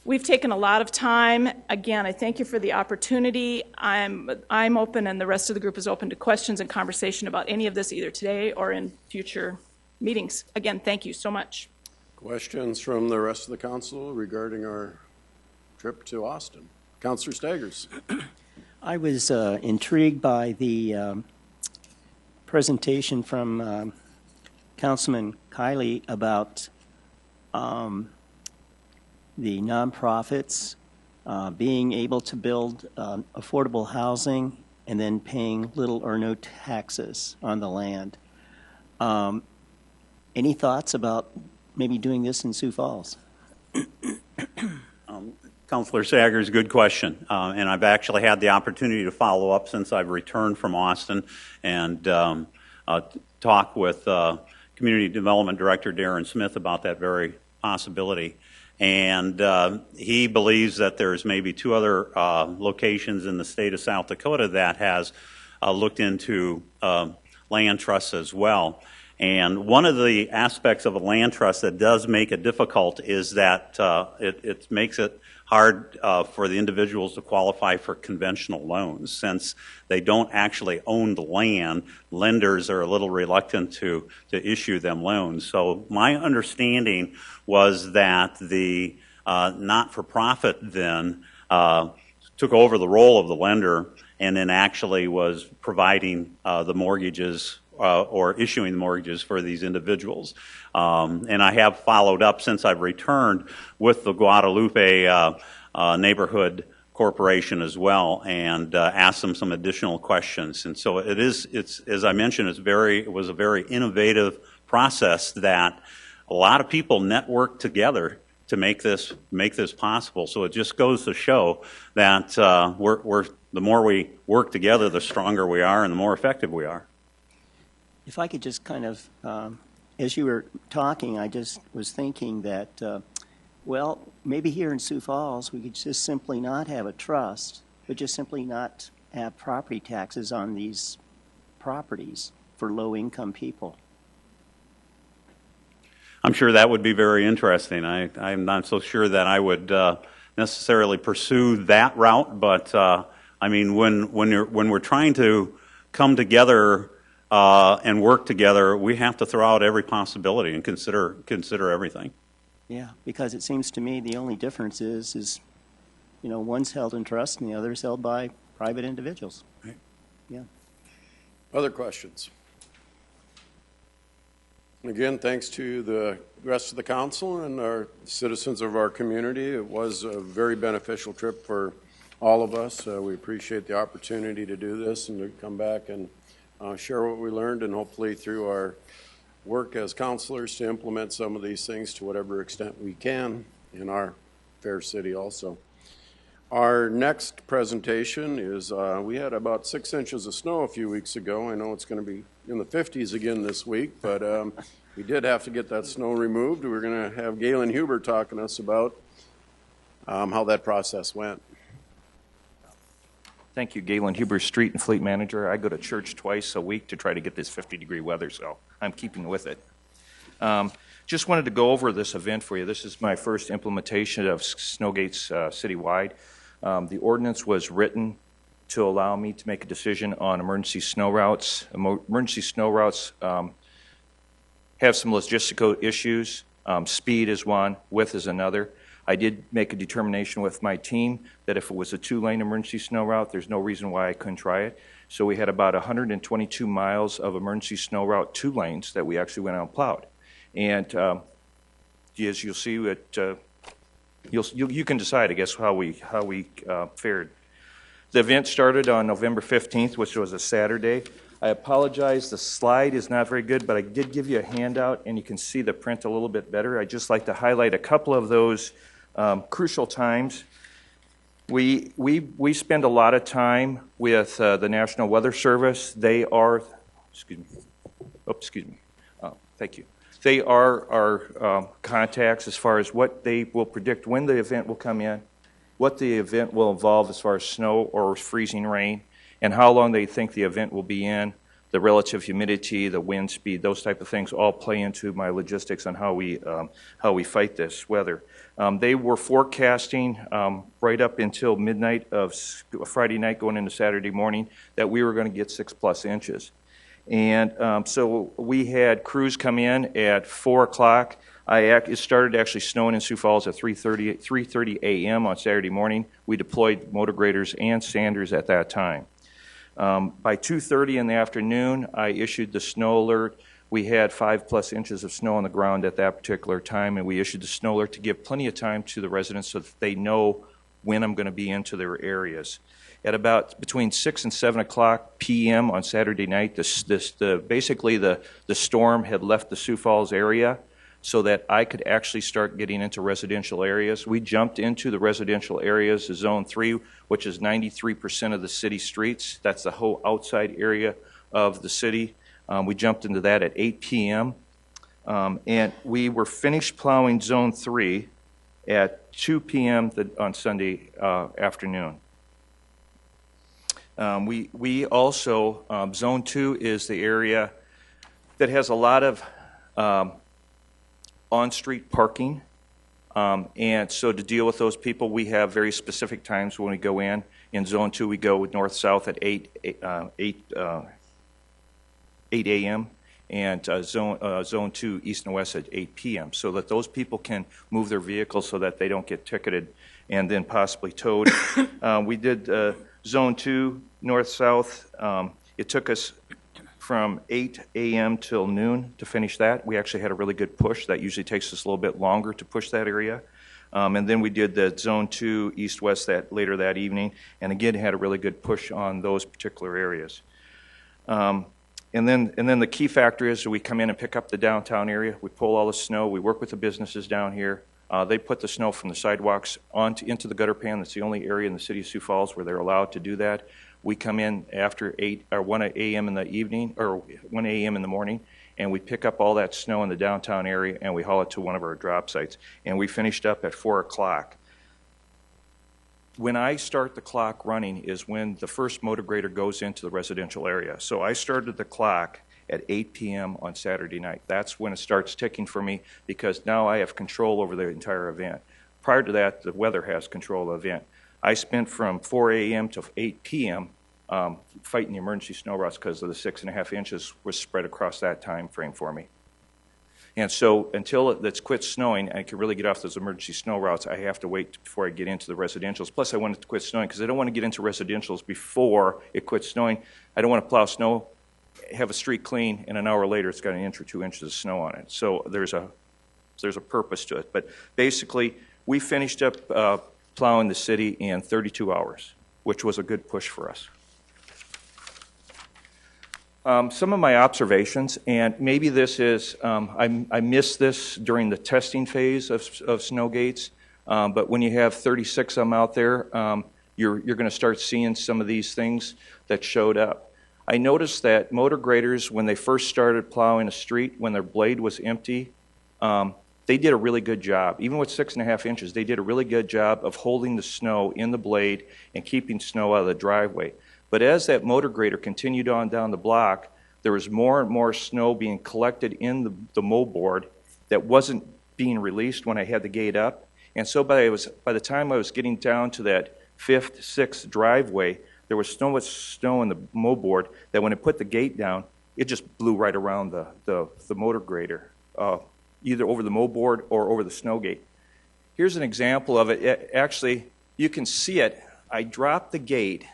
We've taken a lot of time. Again, I thank you for the opportunity. I'm open, and the rest of the group is open to questions and conversation about any of this, either today or in future meetings. Again, thank you so much. Questions from the rest of the council regarding our trip to Austin? Councilor Staggers. I was intrigued by the presentation from Councilman Kiley about the nonprofits being able to build affordable housing and then paying little or no taxes on the land. Any thoughts about maybe doing this in Sioux Falls? Councilor Saggers, good question. And I've actually had the opportunity to follow up since I've returned from Austin and talk with Community Development Director Darren Smith about that very possibility. And he believes that there's maybe 2 other locations in the state of South Dakota that has looked into land trusts as well. And one of the aspects of a land trust that does make it difficult is that it makes it hard for the individuals to qualify for conventional loans. Since they don't actually own the land, lenders are a little reluctant to issue them loans. So my understanding was that the not-for-profit then took over the role of the lender and then actually was providing the mortgages or issuing the mortgages for these individuals. And I have followed up since I've returned with the Guadalupe Neighborhood Corporation as well, and asked them some additional questions. And so it's as I mentioned, it was a very innovative process that a lot of people networked together to make this possible. So it just goes to show that the more we work together, the stronger we are and the more effective we are. If I could just kind of, as you were talking, I just was thinking that, well, maybe here in Sioux Falls, we could just simply not have a trust, but just simply not have property taxes on these properties for low-income people. I'm sure that would be very interesting. I'm not so sure that I would necessarily pursue that route, but I mean, when we're trying to come together and work together, we have to throw out every possibility and consider everything. Yeah, because it seems to me the only difference is one's held in trust and the other's held by private individuals. Right. Yeah. Other questions? Again, thanks to the rest of the council and our citizens of our community. It was a very beneficial trip for all of us. We appreciate the opportunity to do this and to come back and share what we learned, and hopefully through our work as counselors to implement some of these things to whatever extent we can in our fair city also. Our next presentation is, we had about 6 inches of snow a few weeks ago. I know it's going to be in the 50s again this week, but we did have to get that snow removed. We're going to have Galen Huber talking to us about how that process went. Thank you, Galen Huber, Street and Fleet Manager. I go to church twice a week to try to get this 50-degree weather, so I'm keeping with it. Just wanted to go over this event for you. This is my first implementation of Snowgates citywide. The ordinance was written to allow me to make a decision on emergency snow routes. Emergency snow routes have some logistical issues. Speed is one, width is another. I did make a determination with my team that if it was a 2-lane emergency snow route, there's no reason why I couldn't try it. So we had about 122 miles of emergency snow route 2 lanes that we actually went out and plowed. And as you'll see, you can decide, I guess, how we fared. The event started on November 15th, which was a Saturday. I apologize, the slide is not very good, but I did give you a handout, and you can see the print a little bit better. I'd just like to highlight a couple of those crucial times. We spend a lot of time with the National Weather Service. They are, thank you. They are our contacts as far as what they will predict when the event will come in, what the event will involve as far as snow or freezing rain, and how long they think the event will be in. The relative humidity, the wind speed, those type of things all play into my logistics on how we fight this weather. They were forecasting right up until midnight of Friday night going into Saturday morning that we were going to get 6+ inches. And so we had crews come in at 4 o'clock. It started actually snowing in Sioux Falls at 3:30 a.m. on Saturday morning. We deployed motor graders and sanders at that time. By 2:30 in the afternoon, I issued the snow alert. We had 5+ inches of snow on the ground at that particular time, and we issued the snow alert to give plenty of time to the residents so that they know when I'm going to be into their areas. At about between 6 and 7 o'clock p.m. on Saturday night, basically the storm had left the Sioux Falls area so that I could actually start getting into residential areas. We jumped into the residential areas, Zone 3, which is 93% of the city streets. That's the whole outside area of the city. We jumped into that at 8 p.m. And we were finished plowing Zone 3 at 2 p.m. on Sunday afternoon. We also, Zone 2 is the area that has a lot of on-street parking. And so to deal with those people, we have very specific times when we go in. In Zone 2, we go north-south at 8 a.m. and Zone 2 east and west at 8 p.m. so that those people can move their vehicles so that they don't get ticketed and then possibly towed. We did Zone 2 north-south. It took us from 8 a.m. till noon to finish that. We actually had a really good push. That usually takes us a little bit longer to push that area. And then we did the Zone 2 east-west later that evening, and again had a really good push on those particular areas. And then the key factor is we come in and pick up the downtown area. We pull all the snow. We work with the businesses down here. They put the snow from the sidewalks into the gutter pan. That's the only area in the city of Sioux Falls where they're allowed to do that. We come in after 1 a.m. in the evening, or 1 a.m. in the morning, and we pick up all that snow in the downtown area and we haul it to one of our drop sites. And we finished up at 4 o'clock. When I start the clock running is when the first motor grader goes into the residential area. So I started the clock at 8 p.m. on Saturday night. That's when it starts ticking for me because now I have control over the entire event. Prior to that, the weather has control of the event. I spent from 4 a.m. to 8 p.m. Fighting the emergency snow routes because of the 6.5 inches was spread across that time frame for me. And so until it's quit snowing and I can really get off those emergency snow routes, I have to wait before I get into the residentials. Plus, I want it to quit snowing because I don't want to get into residentials before it quits snowing. I don't want to plow snow, have a street clean, and an hour later it's got 1 inch or 2 inches of snow on it. So there's a purpose to it. But basically, we finished up plowing the city in 32 hours, which was a good push for us. Some of my observations, and maybe this is, I missed this during the testing phase of snow gates, but when you have 36 of them out there, you're going to start seeing some of these things that showed up. I noticed that motor graders, when they first started plowing a street, when their blade was empty, they did a really good job. Even with 6.5 inches, they did a really good job of holding the snow in the blade and keeping snow out of the driveway. But as that motor grader continued on down the block, there was more and more snow being collected in the mow board that wasn't being released when I had the gate up. And so by the time I was getting down to that 5th, 6th driveway, there was so much snow in the mow board that when I put the gate down, it just blew right around the motor grader, either over the mow board or over the snow gate. Here's an example of it. Actually, you can see it. I dropped the gate,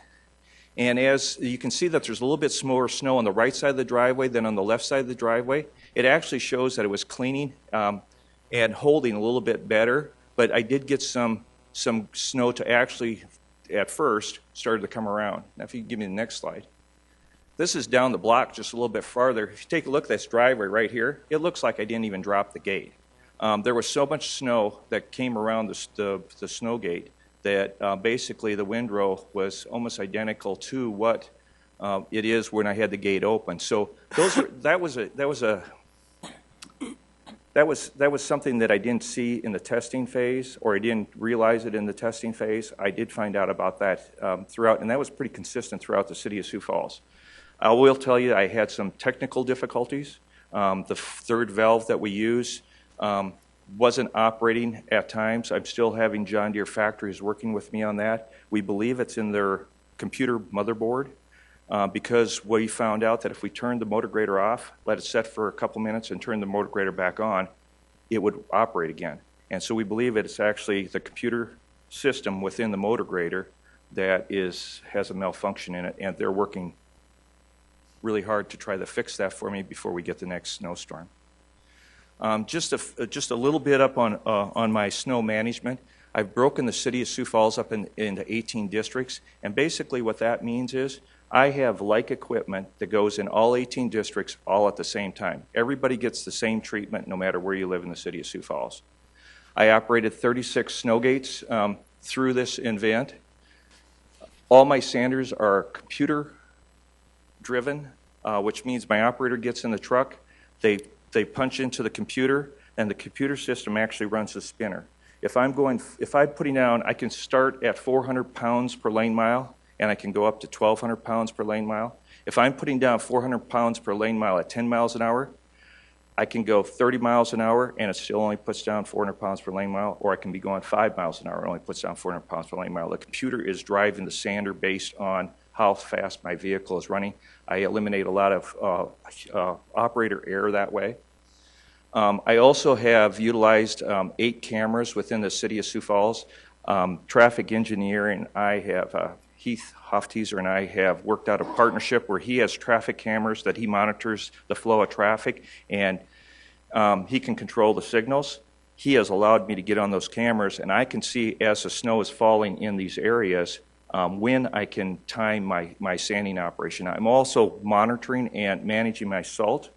and as you can see that there's a little bit more snow on the right side of the driveway than on the left side of the driveway. It actually shows that it was cleaning and holding a little bit better, but I did get some snow to actually, at first, started to come around. Now, if you can give me the next slide. This is down the block just a little bit farther. If you take a look at this driveway right here, it looks like I didn't even drop the gate. There was so much snow that came around the snow gate that basically the windrow was almost identical to what it is when I had the gate open. So that was something that I didn't see in the testing phase, or I didn't realize it in the testing phase. I did find out about that throughout, and that was pretty consistent throughout the city of Sioux Falls. I will tell you I had some technical difficulties. The third valve that we use wasn't operating at times. I'm still having John Deere factories working with me on that. We believe it's in their computer motherboard because we found out that if we turned the motor grader off, let it set for a couple minutes and turn the motor grader back on, it would operate again. And so we believe it's actually the computer system within the motor grader that has a malfunction in it, and they're working really hard to try to fix that for me before we get the next snowstorm. Just a little bit up on my snow management. I've broken the city of Sioux Falls up into 18 districts, and basically what that means is I have like equipment that goes in all 18 districts all at the same time. Everybody gets the same treatment no matter where you live in the city of Sioux Falls. I operated 36 snow gates through this event. All my sanders are computer driven, which means my operator gets in the truck, they punch into the computer, and the computer system actually runs the spinner. If I'm putting down, I can start at 400 pounds per lane mile, and I can go up to 1,200 pounds per lane mile. If I'm putting down 400 pounds per lane mile at 10 miles an hour, I can go 30 miles an hour and it still only puts down 400 pounds per lane mile, or I can be going 5 miles an hour and only puts down 400 pounds per lane mile. The computer is driving the sander based on how fast my vehicle is running. I eliminate a lot of operator error that way. I also have utilized 8 cameras within the City of Sioux Falls. Traffic engineering, I have Heath Hofteaser and I have worked out a partnership where he has traffic cameras that he monitors the flow of traffic, and he can control the signals. He has allowed me to get on those cameras, and I can see as the snow is falling in these areas when I can time my sanding operation. I'm also monitoring and managing my salt.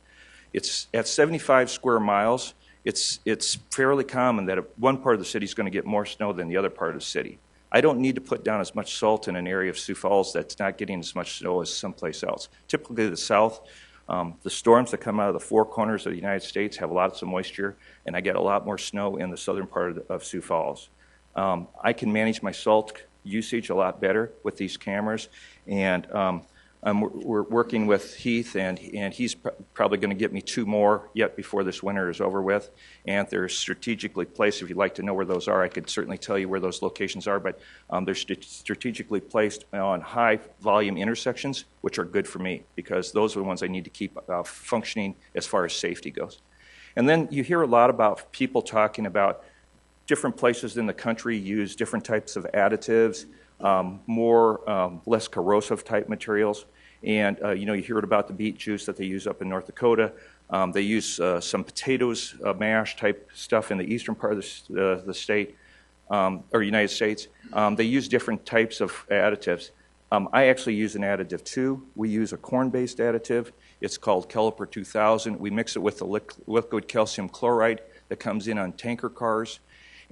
It's at 75 square miles. It's fairly common that one part of the city is going to get more snow than the other part of the city. I don't need to put down as much salt in an area of Sioux Falls that's not getting as much snow as someplace else. Typically the south, the storms that come out of the four corners of the United States have lots of moisture, and I get a lot more snow in the southern part of Sioux Falls. I can manage my salt usage a lot better with these cameras, and we're working with Heath, and he's probably going to get me 2 more yet before this winter is over with. And they're strategically placed. If you'd like to know where those are, I could certainly tell you where those locations are, but they're strategically placed on high volume intersections, which are good for me because those are the ones I need to keep functioning as far as safety goes. And then you hear a lot about people talking about different places in the country use different types of additives, less corrosive type materials. And, you hear about the beet juice that they use up in North Dakota. They use some potatoes mash type stuff in the eastern part of the state, or United States. They use different types of additives. I actually use an additive too. We use a corn-based additive. It's called Caliper 2000. We mix it with the liquid calcium chloride that comes in on tanker cars.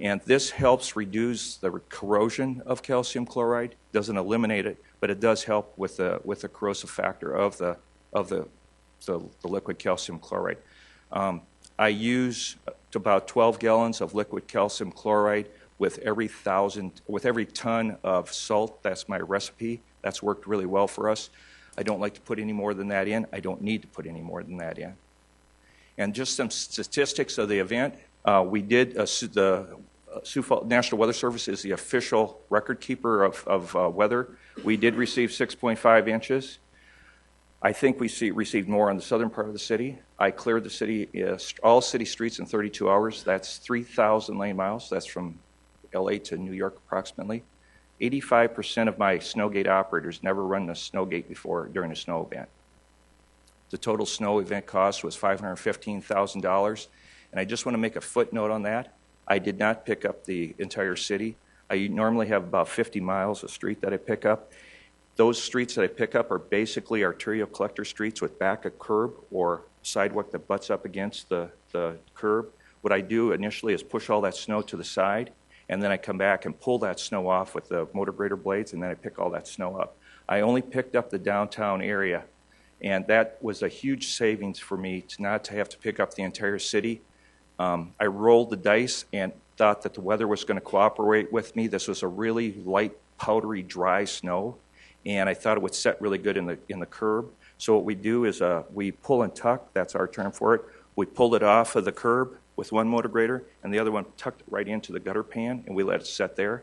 And this helps reduce the corrosion of calcium chloride. Doesn't eliminate it, but it does help with the corrosive factor of the liquid calcium chloride. I use about 12 gallons of liquid calcium chloride with every ton of salt. That's my recipe. That's worked really well for us. I don't like to put any more than that in. I don't need to put any more than that in. And just some statistics of the event. We did the Sioux Falls National Weather Service is the official record keeper of weather. We did receive 6.5 inches. I think we received more on the southern part of the city. I cleared the city, all city streets in 32 hours. That's 3,000 lane miles. That's from LA to New York approximately. 85% of my snowgate operators never run a snowgate before during a snow event. The total snow event cost was $515,000. And I just want to make a footnote on that. I did not pick up the entire city. I normally have about 50 miles of street that I pick up. Those streets that I pick up are basically arterial collector streets with back a curb or sidewalk that butts up against the curb. What I do initially is push all that snow to the side, and then I come back and pull that snow off with the motor grader blades, and then I pick all that snow up. I only picked up the downtown area, and that was a huge savings for me to not to have to pick up the entire city. I rolled the dice and thought that the weather was going to cooperate with me. This was a really light, powdery, dry snow, and I thought it would set really good in the curb. So what we do is we pull and tuck. That's our term for it. We pulled it off of the curb with one motor grader, and the other one tucked it right into the gutter pan, and we let it set there.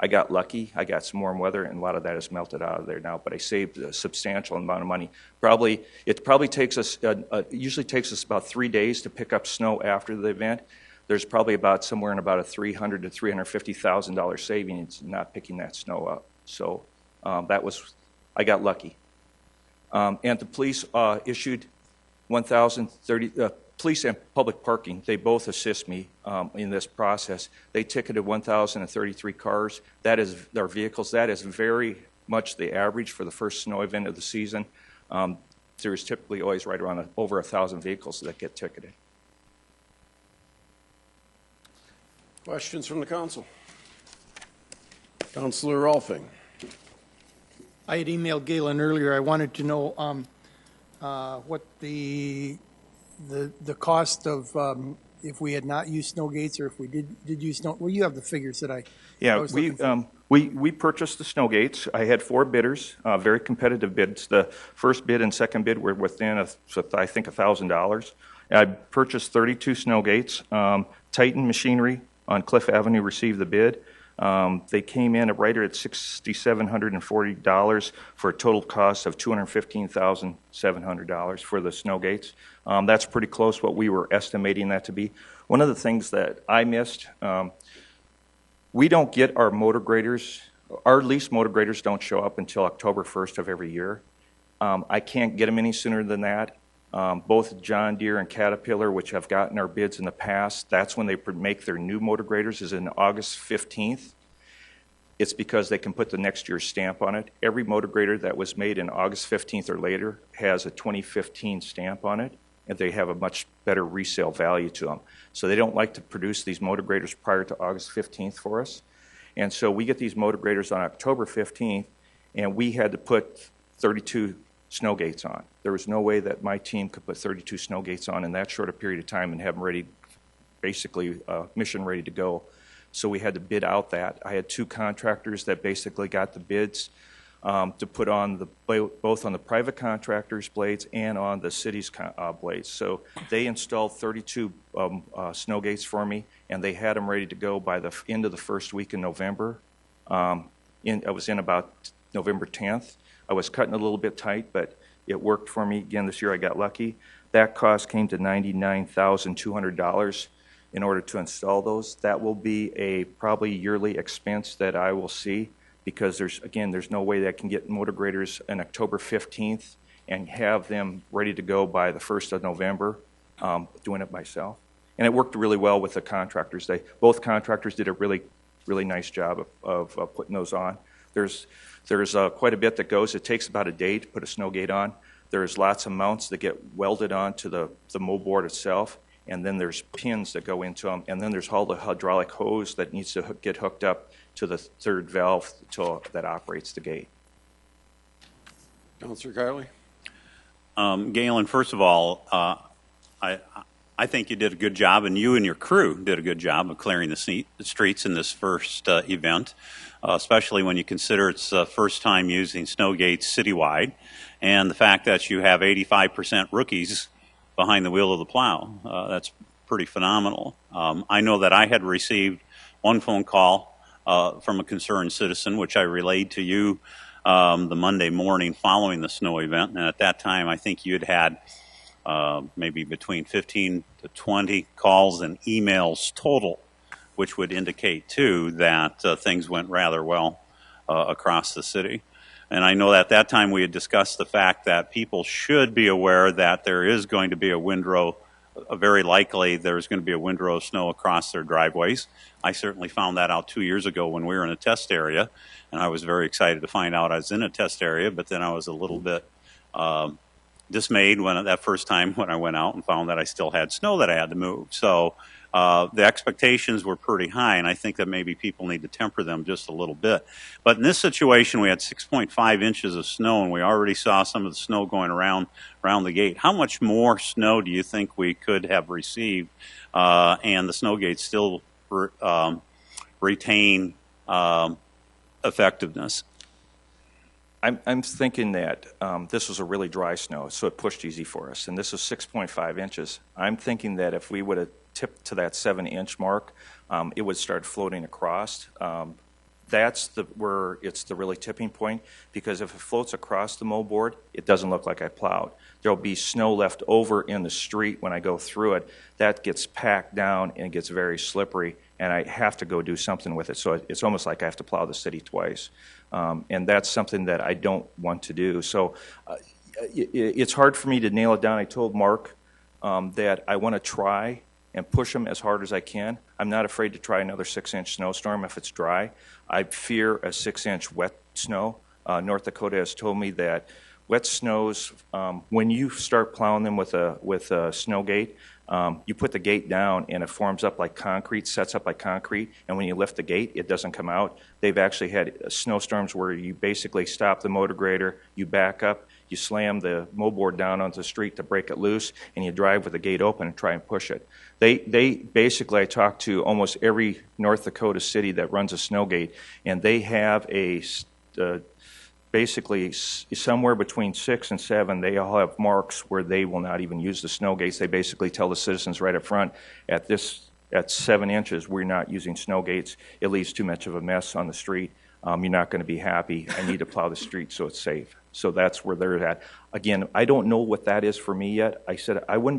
I got lucky. I got some warm weather, and a lot of that has melted out of there now, but I saved a substantial amount of money. It probably takes us, usually takes us about 3 days to pick up snow after the event. There's probably somewhere in about a $300,000 to $350,000 savings not picking that snow up. So I got lucky. And the police issued 1,030, police and public parking, they both assist me in this process. They ticketed 1,033 cars. That is our vehicles. That is very much the average for the first snow event of the season. There's typically always right around over 1,000 vehicles that get ticketed. Questions from the council? Councilor Rolfing. I had emailed Galen earlier. I wanted to know what the cost of if we had not used snow gates, or if we did use snow, well, you have the figures that I Yeah, was looking for. we purchased the snow gates. I had 4 bidders, very competitive bids. The first bid and second bid were within, I think, $1,000. I purchased 32 snow gates. Titan Machinery on Cliff Avenue received the bid. They came in right at $6,740 for a total cost of $215,700 for the snow gates. That's pretty close what we were estimating that to be. One of the things that I missed, we don't get our motor graders, our leased motor graders don't show up until October 1st of every year. I can't get them any sooner than that. Both John Deere and Caterpillar, which have gotten our bids in the past, that's when they make their new motor graders, is in August 15th. It's because they can put the next year's stamp on it. Every motor grader that was made in August 15th or later has a 2015 stamp on it, and they have a much better resale value to them. So they don't like to produce these motor graders prior to August 15th for us. And so we get these motor graders on October 15th, and we had to put 32 snow gates on. There was no way that my team could put 32 snow gates on in that short a period of time and have them ready, basically mission ready to go. So we had to bid out that. I had 2 contractors that basically got the bids to put on both on the private contractors' blades and on the city's blades. So they installed 32 snow gates for me, and they had them ready to go by the end of the first week in November. I was in about November 10th. I was cutting a little bit tight, but it worked for me. Again, this year I got lucky. That cost came to $99,200 in order to install those. That will be a probably yearly expense that I will see, because there's no way that I can get motor graders on October 15th and have them ready to go by the 1st of November, doing it myself. And it worked really well with the contractors. Both contractors did a really, really nice job of putting those on. There's quite a bit that goes. It takes about a day to put a snow gate on. There's lots of mounts that get welded onto the moldboard itself, and then there's pins that go into them, and then there's all the hydraulic hose that needs to get hooked up to the 3rd valve that operates the gate. Councilor Kiley? Galen, first of all, I think you did a good job, and you and your crew did a good job of clearing the streets in this first event, especially when you consider it's the first time using snow gates citywide, and the fact that you have 85% rookies behind the wheel of the plow. That's pretty phenomenal. I know that I had received one phone call from a concerned citizen, which I relayed to you the Monday morning following the snow event, and at that time I think you had maybe between 15 to 20 calls and emails total, which would indicate, too, that things went rather well across the city. And I know that at that time we had discussed the fact that people should be aware that there is going to be a windrow, very likely there's going to be a windrow of snow across their driveways. I certainly found that out 2 years ago when we were in a test area, and I was very excited to find out I was in a test area, but then I was a little bit dismayed that first time when I went out and found that I still had snow that I had to move. So the expectations were pretty high, and I think that maybe people need to temper them just a little bit. But in this situation, we had 6.5 inches of snow, and we already saw some of the snow going around the gate. How much more snow do you think we could have received, and the snow gates still retain effectiveness? I'm thinking that this was a really dry snow, so it pushed easy for us. And this was 6.5 inches. I'm thinking that if we would have tipped to that 7-inch mark, it would start floating across. That's where it's the really tipping point, because if it floats across the moldboard, it doesn't look like I plowed. There'll be snow left over in the street when I go through it. That gets packed down and gets very slippery, and I have to go do something with it. So it's almost like I have to plow the city twice. And that's something that I don't want to do. So it's hard for me to nail it down. I told Mark that I want to try and push them as hard as I can. I'm not afraid to try another 6-inch snowstorm if it's dry. I fear a 6-inch wet snow. North Dakota has told me that wet snows, when you start plowing them with a snow gate, you put the gate down and it forms up like concrete, sets up like concrete, and when you lift the gate, it doesn't come out. They've actually had snowstorms where you basically stop the motor grader, you back up, you slam the moldboard down onto the street to break it loose, and you drive with the gate open and try and push it. They basically, I talked to almost every North Dakota city that runs a snow gate, and they have basically somewhere between 6 and 7, they all have marks where they will not even use the snow gates. They basically tell the citizens right up front, at 7 inches, we're not using snow gates. It leaves too much of a mess on the street. You're not going to be happy. I need to plow the street so it's safe. So that's where they're at. Again, I don't know what that is for me yet. I said I will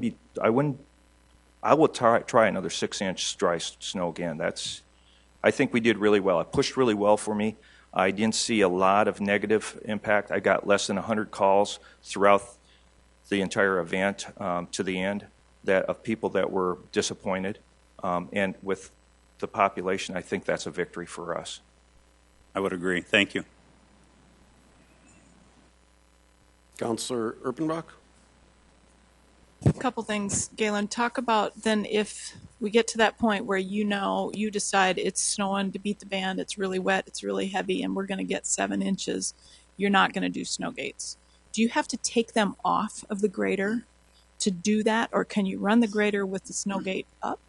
try another 6-inch dry snow again. I think we did really well. It pushed really well for me. I didn't see a lot of negative impact. I got less than 100 calls throughout the entire event to the end of people that were disappointed. And with the population, I think that's a victory for us. I would agree. Thank you. Councilor Erpenbach? A couple things, Galen. Talk about then if we get to that point where you decide it's snowing to beat the band, it's really wet, it's really heavy, and we're going to get 7 inches, you're not going to do snow gates. Do you have to take them off of the grader to do that, or can you run the grader with the snow gate up?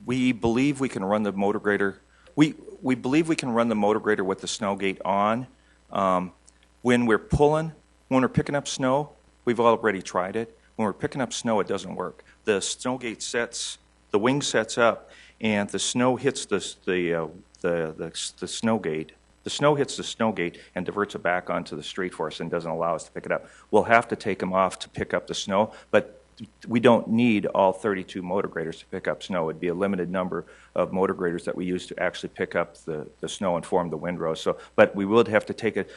We believe we can run the motor grader. We believe we can run the motor grader with the snow gate on. When we're picking up snow, we've already tried it. When we're picking up snow, it doesn't work. The snow gate the wing sets up, and the snow hits the snow gate. The snow hits the snow gate and diverts it back onto the street for us and doesn't allow us to pick it up. We'll have to take them off to pick up the snow, but we don't need all 32 motor graders to pick up snow. It'd be a limited number of motor graders that we use to actually pick up the snow and form the windrows. But we would have to take it.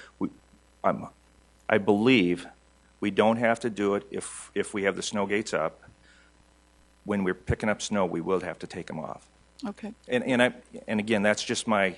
I believe we don't have to do it if we have the snow gates up. When we're picking up snow, we will have to take them off. Okay. And again, that's just my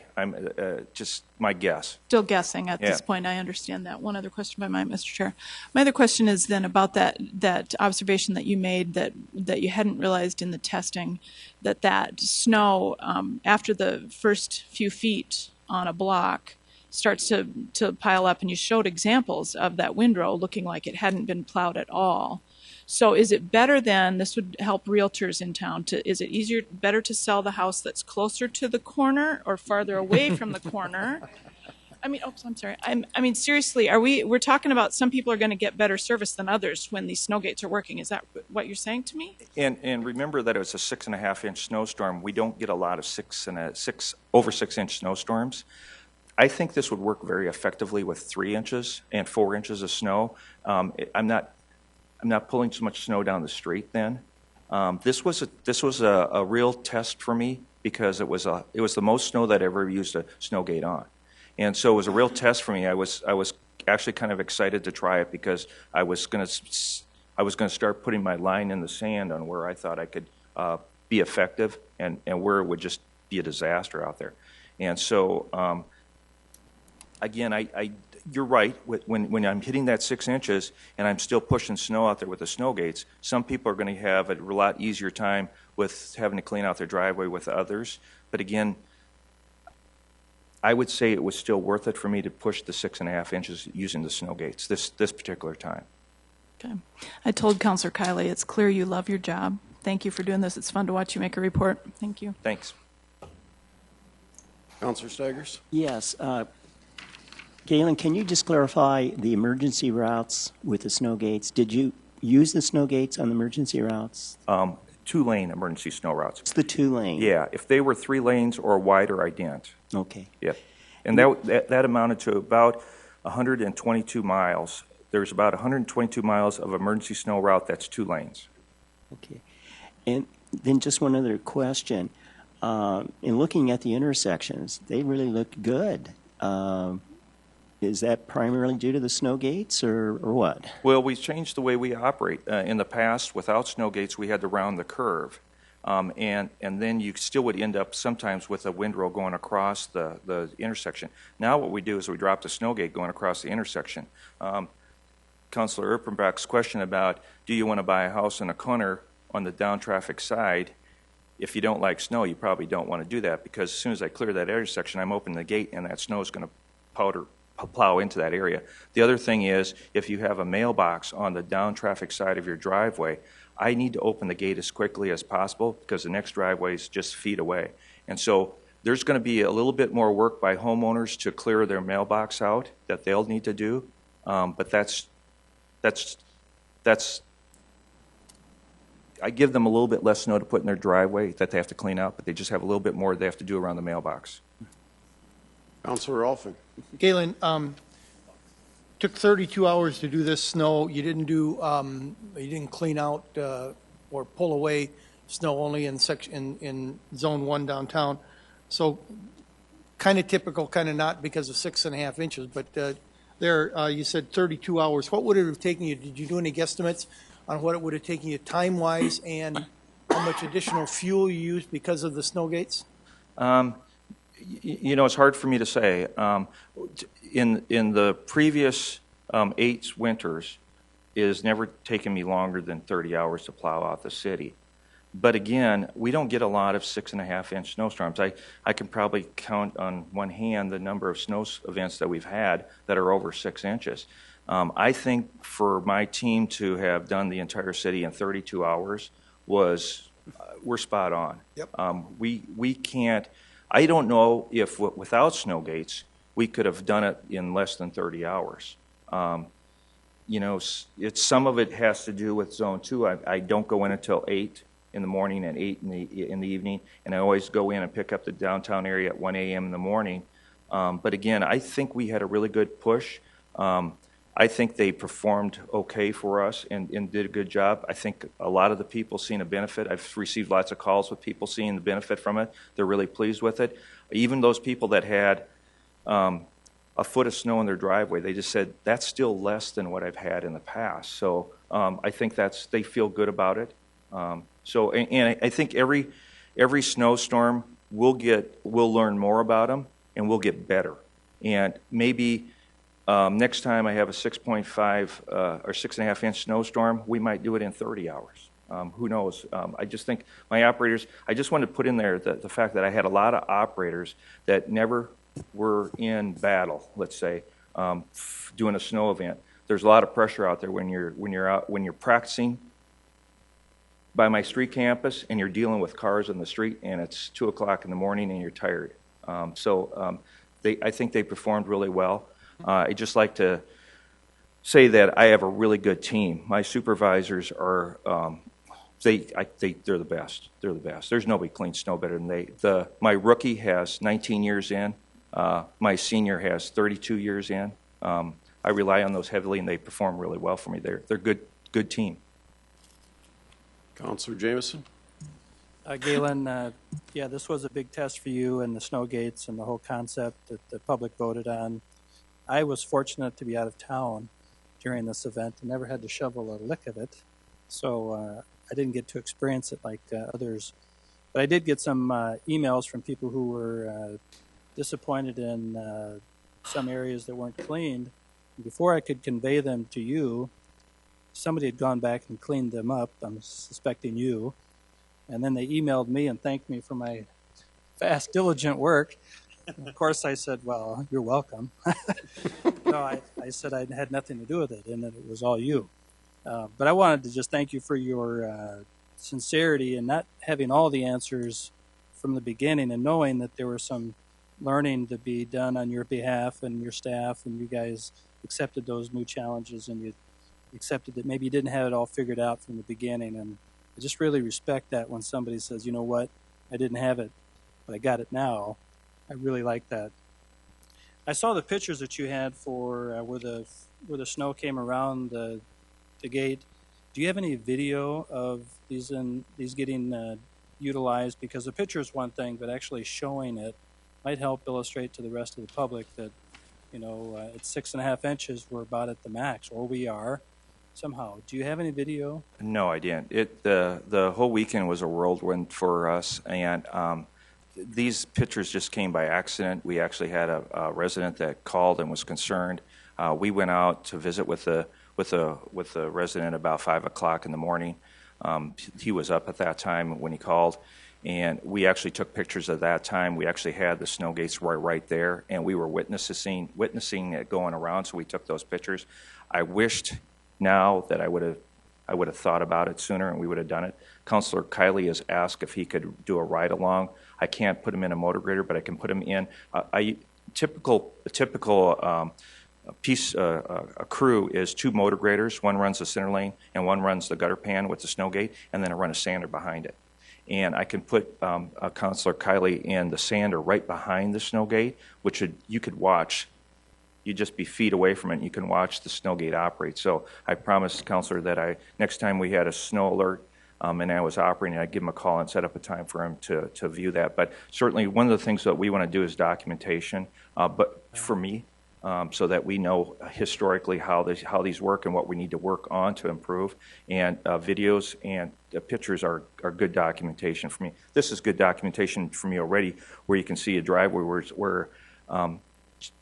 guess. Still guessing at this point. I understand that. One other question by Mr. Chair. My other question is then about that observation that you made that you hadn't realized in the testing that snow after the first few feet on a block starts to pile up, and you showed examples of that windrow looking like it hadn't been plowed at all. So is it better then, this would help realtors in town, is it better to sell the house that's closer to the corner or farther away from the corner? I'm sorry. I mean, seriously, we're talking about some people are going to get better service than others when these snow gates are working. Is that what you're saying to me? And remember that it was a 6.5-inch snowstorm. We don't get a lot of over 6-inch snowstorms. I think this would work very effectively with 3 inches and 4 inches of snow. I'm not pulling so much snow down the street then. This was a real test for me because it was the most snow that I ever used a snow gate on. And so it was a real test for me. I was actually kind of excited to try it because I was going to start putting my line in the sand on where I thought I could be effective and where it would just be a disaster out there. And so again, you're right. When I'm hitting that 6 inches and I'm still pushing snow out there with the snow gates, some people are going to have a lot easier time with having to clean out their driveway with others. But again, I would say it was still worth it for me to push the 6.5 inches using the snow gates this particular time. Okay. I told Councilor Kiley, it's clear you love your job. Thank you for doing this. It's fun to watch you make a report. Thank you. Thanks. Councilor Staggers? Yes. Galen, can you just clarify the emergency routes with the snow gates? Did you use the snow gates on the emergency routes? 2-lane emergency snow routes. It's the 2-lane. Yeah, if they were 3 lanes or wider, I didn't. Okay. Yep. And that amounted to about 122 miles. There's about 122 miles of emergency snow route that's 2 lanes. Okay. And then just one other question. In looking at the intersections, they really look good. Is that primarily due to the snow gates or what? Well, we changed the way we operate. In the past, without snow gates, we had to round the curve. And then you still would end up sometimes with a windrow going across the intersection. Now what we do is we drop the snow gate going across the intersection. Councilor Erpenbach's question about do you want to buy a house in a corner on the down traffic side, if you don't like snow, you probably don't want to do that because as soon as I clear that intersection, I'm opening the gate and that snow is going to powder plow into that area. The other thing is, if you have a mailbox on the down traffic side of your driveway, I need to open the gate as quickly as possible because the next driveway is just feet away. And so there's going to be a little bit more work by homeowners to clear their mailbox out that they'll need to do, but that's I give them a little bit less snow to put in their driveway that they have to clean out, but they just have a little bit more they have to do around the mailbox. Councilor Rolfing. Galen, took 32 hours to do this snow. You didn't clean out or pull away snow only in in zone 1 downtown. So kind of typical, kind of not because of 6.5 inches. But you said 32 hours. What would it have taken you? Did you do any guesstimates on what it would have taken you time-wise and how much additional fuel you used because of the snow gates? You know, it's hard for me to say. In the previous 8 winters, it has never taken me longer than 30 hours to plow out the city. But again, we don't get a lot of 6.5-inch snowstorms. I can probably count on one hand the number of snow events that we've had that are over 6 inches. I think for my team to have done the entire city in 32 hours we're spot on. Yep. We can't. I don't know if without snow gates we could have done it in less than 30 hours. You know, some of it has to do with Zone 2. I don't go in until 8 in the morning and 8 in the evening, and I always go in and pick up the downtown area at 1 a.m. in the morning. But again, I think we had a really good push. I think they performed okay for us and did a good job. I think a lot of the people seen a benefit. I've received lots of calls with people seeing the benefit from it. They're really pleased with it. Even those people that had a foot of snow in their driveway, they just said, that's still less than what I've had in the past. So I think they feel good about it. And I think every snowstorm we'll learn more about them and we'll get better. And maybe next time I have a 6.5 or 6.5-inch snowstorm, we might do it in 30 hours. Who knows? I just think my operators, I just wanted to put in there the fact that I had a lot of operators that never were in battle, let's say, doing a snow event. There's a lot of pressure out there when you're practicing by my street campus and you're dealing with cars in the street and it's 2 o'clock in the morning and you're tired. I think they performed really well. I'd just like to say that I have a really good team. My supervisors are, they're the best. They're the best. There's nobody cleans snow better than they. My rookie has 19 years in. My senior has 32 years in. I rely on those heavily, and they perform really well for me. They're good team. Councilor Jameson. Galen, yeah, this was a big test for you and the snow gates and the whole concept that the public voted on. I was fortunate to be out of town during this event and never had to shovel a lick of it, so I didn't get to experience it like others. But I did get some emails from people who were disappointed in some areas that weren't cleaned. And before I could convey them to you, somebody had gone back and cleaned them up. I'm suspecting you. And then they emailed me and thanked me for my fast, diligent work. And of course, I said, well, you're welcome. No, I said I had nothing to do with it and that it was all you. But I wanted to just thank you for your sincerity and not having all the answers from the beginning and knowing that there was some learning to be done on your behalf and your staff, and you guys accepted those new challenges and you accepted that maybe you didn't have it all figured out from the beginning. And I just really respect that when somebody says, you know what, I didn't have it, but I got it now. I really like that. I saw the pictures that you had for where the snow came around the gate. Do you have any video of these getting utilized? Because the picture is one thing, but actually showing it might help illustrate to the rest of the public that, you know, at 6.5 inches, we're about at the max, or we are somehow. Do you have any video? No, I didn't. The whole weekend was a whirlwind for us, and these pictures just came by accident. We actually had a resident that called and was concerned. We went out to visit with the resident about 5 o'clock in the morning. He was up at that time when he called, And we actually took pictures of that time. We actually had the snow gates right there, and we were witnessing it going around, so we took those pictures. I wished now that I would have thought about it sooner and we would have done it. Councilor Kiley has asked if he could do a ride-along. I can't put him in a motor grader, but I can put him in a typical a crew is 2 motor graders. One runs the center lane and one runs the gutter pan with the snow gate, and then I run a sander behind it. And I can put Councilor Kiley in the sander right behind the snow gate, which you could watch. You'd just be feet away from it, and you can watch the snow gate operate. So I promised Councilor that next time we had a snow alert and I was operating, I'd give him a call and set up a time for him to view that. But certainly one of the things that we want to do is documentation, but for me, so that we know historically how these work and what we need to work on to improve. And videos and pictures are good documentation for me. This is good documentation for me already, where you can see a driveway where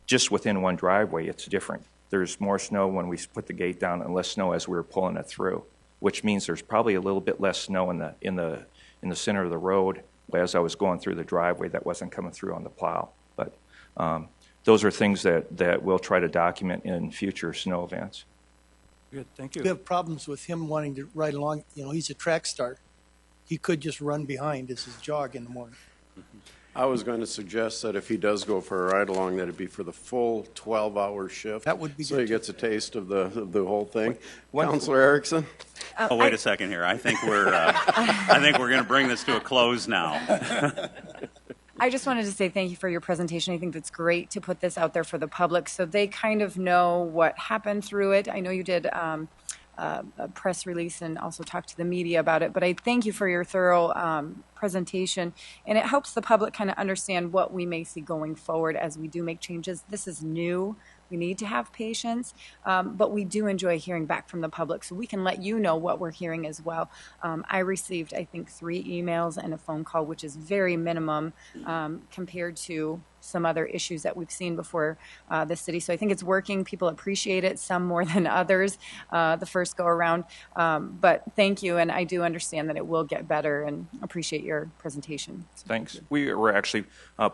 just within one driveway it's different. There's more snow when we put the gate down and less snow as we were pulling it through, which means there's probably a little bit less snow in the center of the road as I was going through the driveway that wasn't coming through on the plow. But those are things that we'll try to document in future snow events. Good, thank you. We have problems with him wanting to ride along. You know, he's a track star. He could just run behind as his jog in the morning. I was going to suggest that if he does go for a ride-along, that it be for the full 12-hour shift. That would be so good. He gets a taste of the whole thing. Councilor Erickson? Oh, wait a second here. I think we're going to bring this to a close now. I just wanted to say thank you for your presentation. I think that's great to put this out there for the public so they kind of know what happened through it. I know you did a press release and also talked to the media about it, but I thank you for your thorough presentation, and it helps the public kind of understand what we may see going forward as we do make changes. This is new. We need to have patience, but we do enjoy hearing back from the public, so we can let you know what we're hearing as well. I received, I think, 3 emails and a phone call, which is very minimum compared to some other issues that we've seen before the city. So I think it's working. People appreciate it, some more than others, the first go around. But thank you, and I do understand that it will get better, and appreciate your presentation. Thanks. We were actually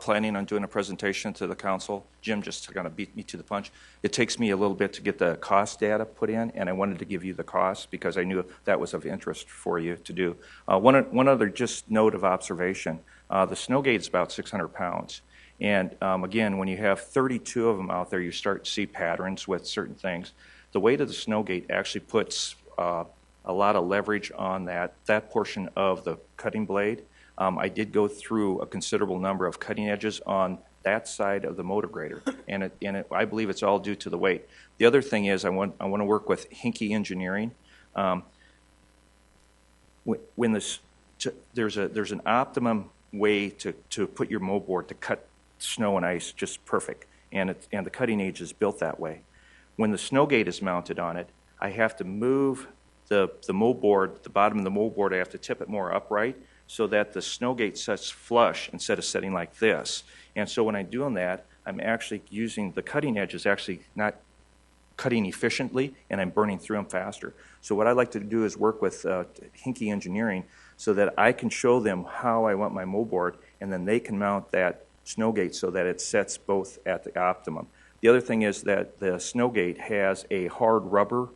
planning on doing a presentation to the council. Jim just kind of beat me to the punch. It takes me a little bit to get the cost data put in, and I wanted to give you the costs because I knew that was of interest for you to do. One other just note of observation, the snow gate is about 600 pounds. And again, when you have 32 of them out there, you start to see patterns with certain things. The weight of the snow gate actually puts a lot of leverage on that portion of the cutting blade. I did go through a considerable number of cutting edges on that side of the motor grader, and I believe it's all due to the weight. The other thing is I want to work with Hinky Engineering. When there's an optimum way to put your mow board to cut snow and ice just perfect, and the cutting edge is built that way. When the snow gate is mounted on it, I have to move the mow board, the bottom of the mow board, I have to tip it more upright so that the snow gate sets flush instead of setting like this. And so when I'm doing that, I'm actually using the cutting edge is actually not cutting efficiently, and I'm burning through them faster. So what I like to do is work with Hinky Engineering so that I can show them how I want my mow board, and then they can mount that snow gate so that it sets both at the optimum. The other thing is that the snow gate has a hard rubber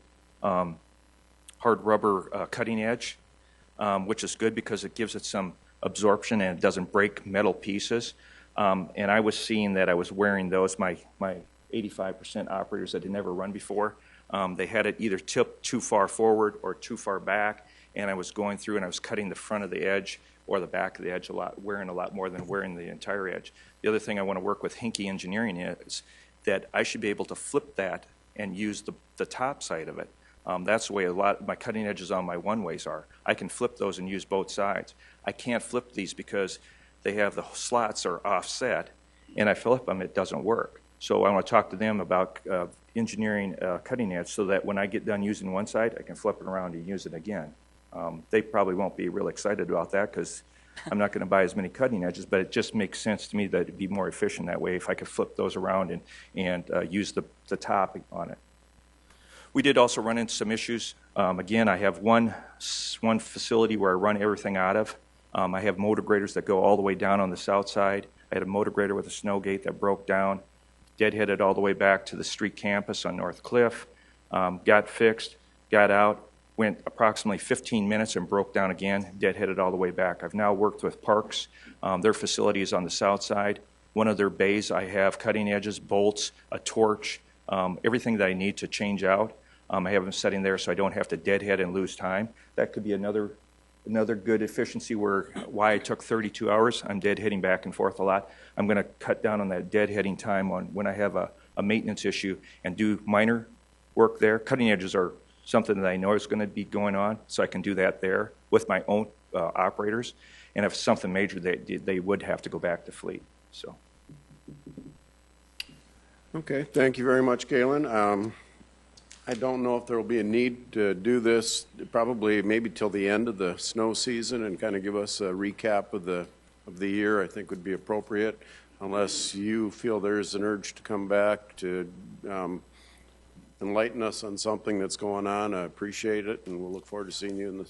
cutting edge, which is good because it gives it some absorption and it doesn't break metal pieces. And I was seeing that I was wearing those, my 85% operators that had never run before, they had it either tipped too far forward or too far back, and I was going through and I was cutting the front of the edge or the back of the edge a lot, wearing a lot more than wearing the entire edge. The other thing I want to work with Hinky Engineering is that I should be able to flip that and use the top side of it. That's the way a lot of my cutting edges on my one-ways are. I can flip those and use both sides. I can't flip these because they have the slots are offset, and I flip them, it doesn't work. So I want to talk to them about engineering cutting edge so that when I get done using one side, I can flip it around and use it again. They probably won't be real excited about that because I'm not going to buy as many cutting edges, but it just makes sense to me that it'd be more efficient that way if I could flip those around and use the top on it. We did also run into some issues. Again, I have one facility where I run everything out of, I have motor graders that go all the way down on the south side. I had a motor grader with a snow gate that broke down, deadheaded all the way back to the street campus on North Cliff, got fixed, got out, went approximately 15 minutes and broke down again, deadheaded all the way back. I've now worked with Parks. Their facility is on the south side. One of their bays, I have cutting edges, bolts, a torch, everything that I need to change out. I have them sitting there so I don't have to deadhead and lose time. That could be another good efficiency why I took 32 hours. I'm deadheading back and forth a lot. I'm going to cut down on that deadheading time when I have a maintenance issue and do minor work there. Cutting edges are something that I know is going to be going on, so I can do that there with my own operators. And if something major, they would have to go back to fleet. So. Okay, thank you very much, Galen. I don't know if there will be a need to do this probably maybe till the end of the snow season and kind of give us a recap of the year. I think would be appropriate, unless you feel there's an urge to come back to enlighten us on something that's going on. I appreciate it, and we'll look forward to seeing you in the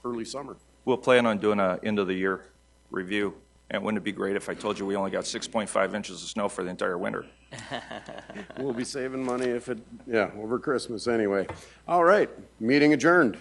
early summer. We'll plan on doing an end of the year review. And wouldn't it be great if I told you we only got 6.5 inches of snow for the entire winter? We'll be saving money over Christmas anyway. All right, meeting adjourned.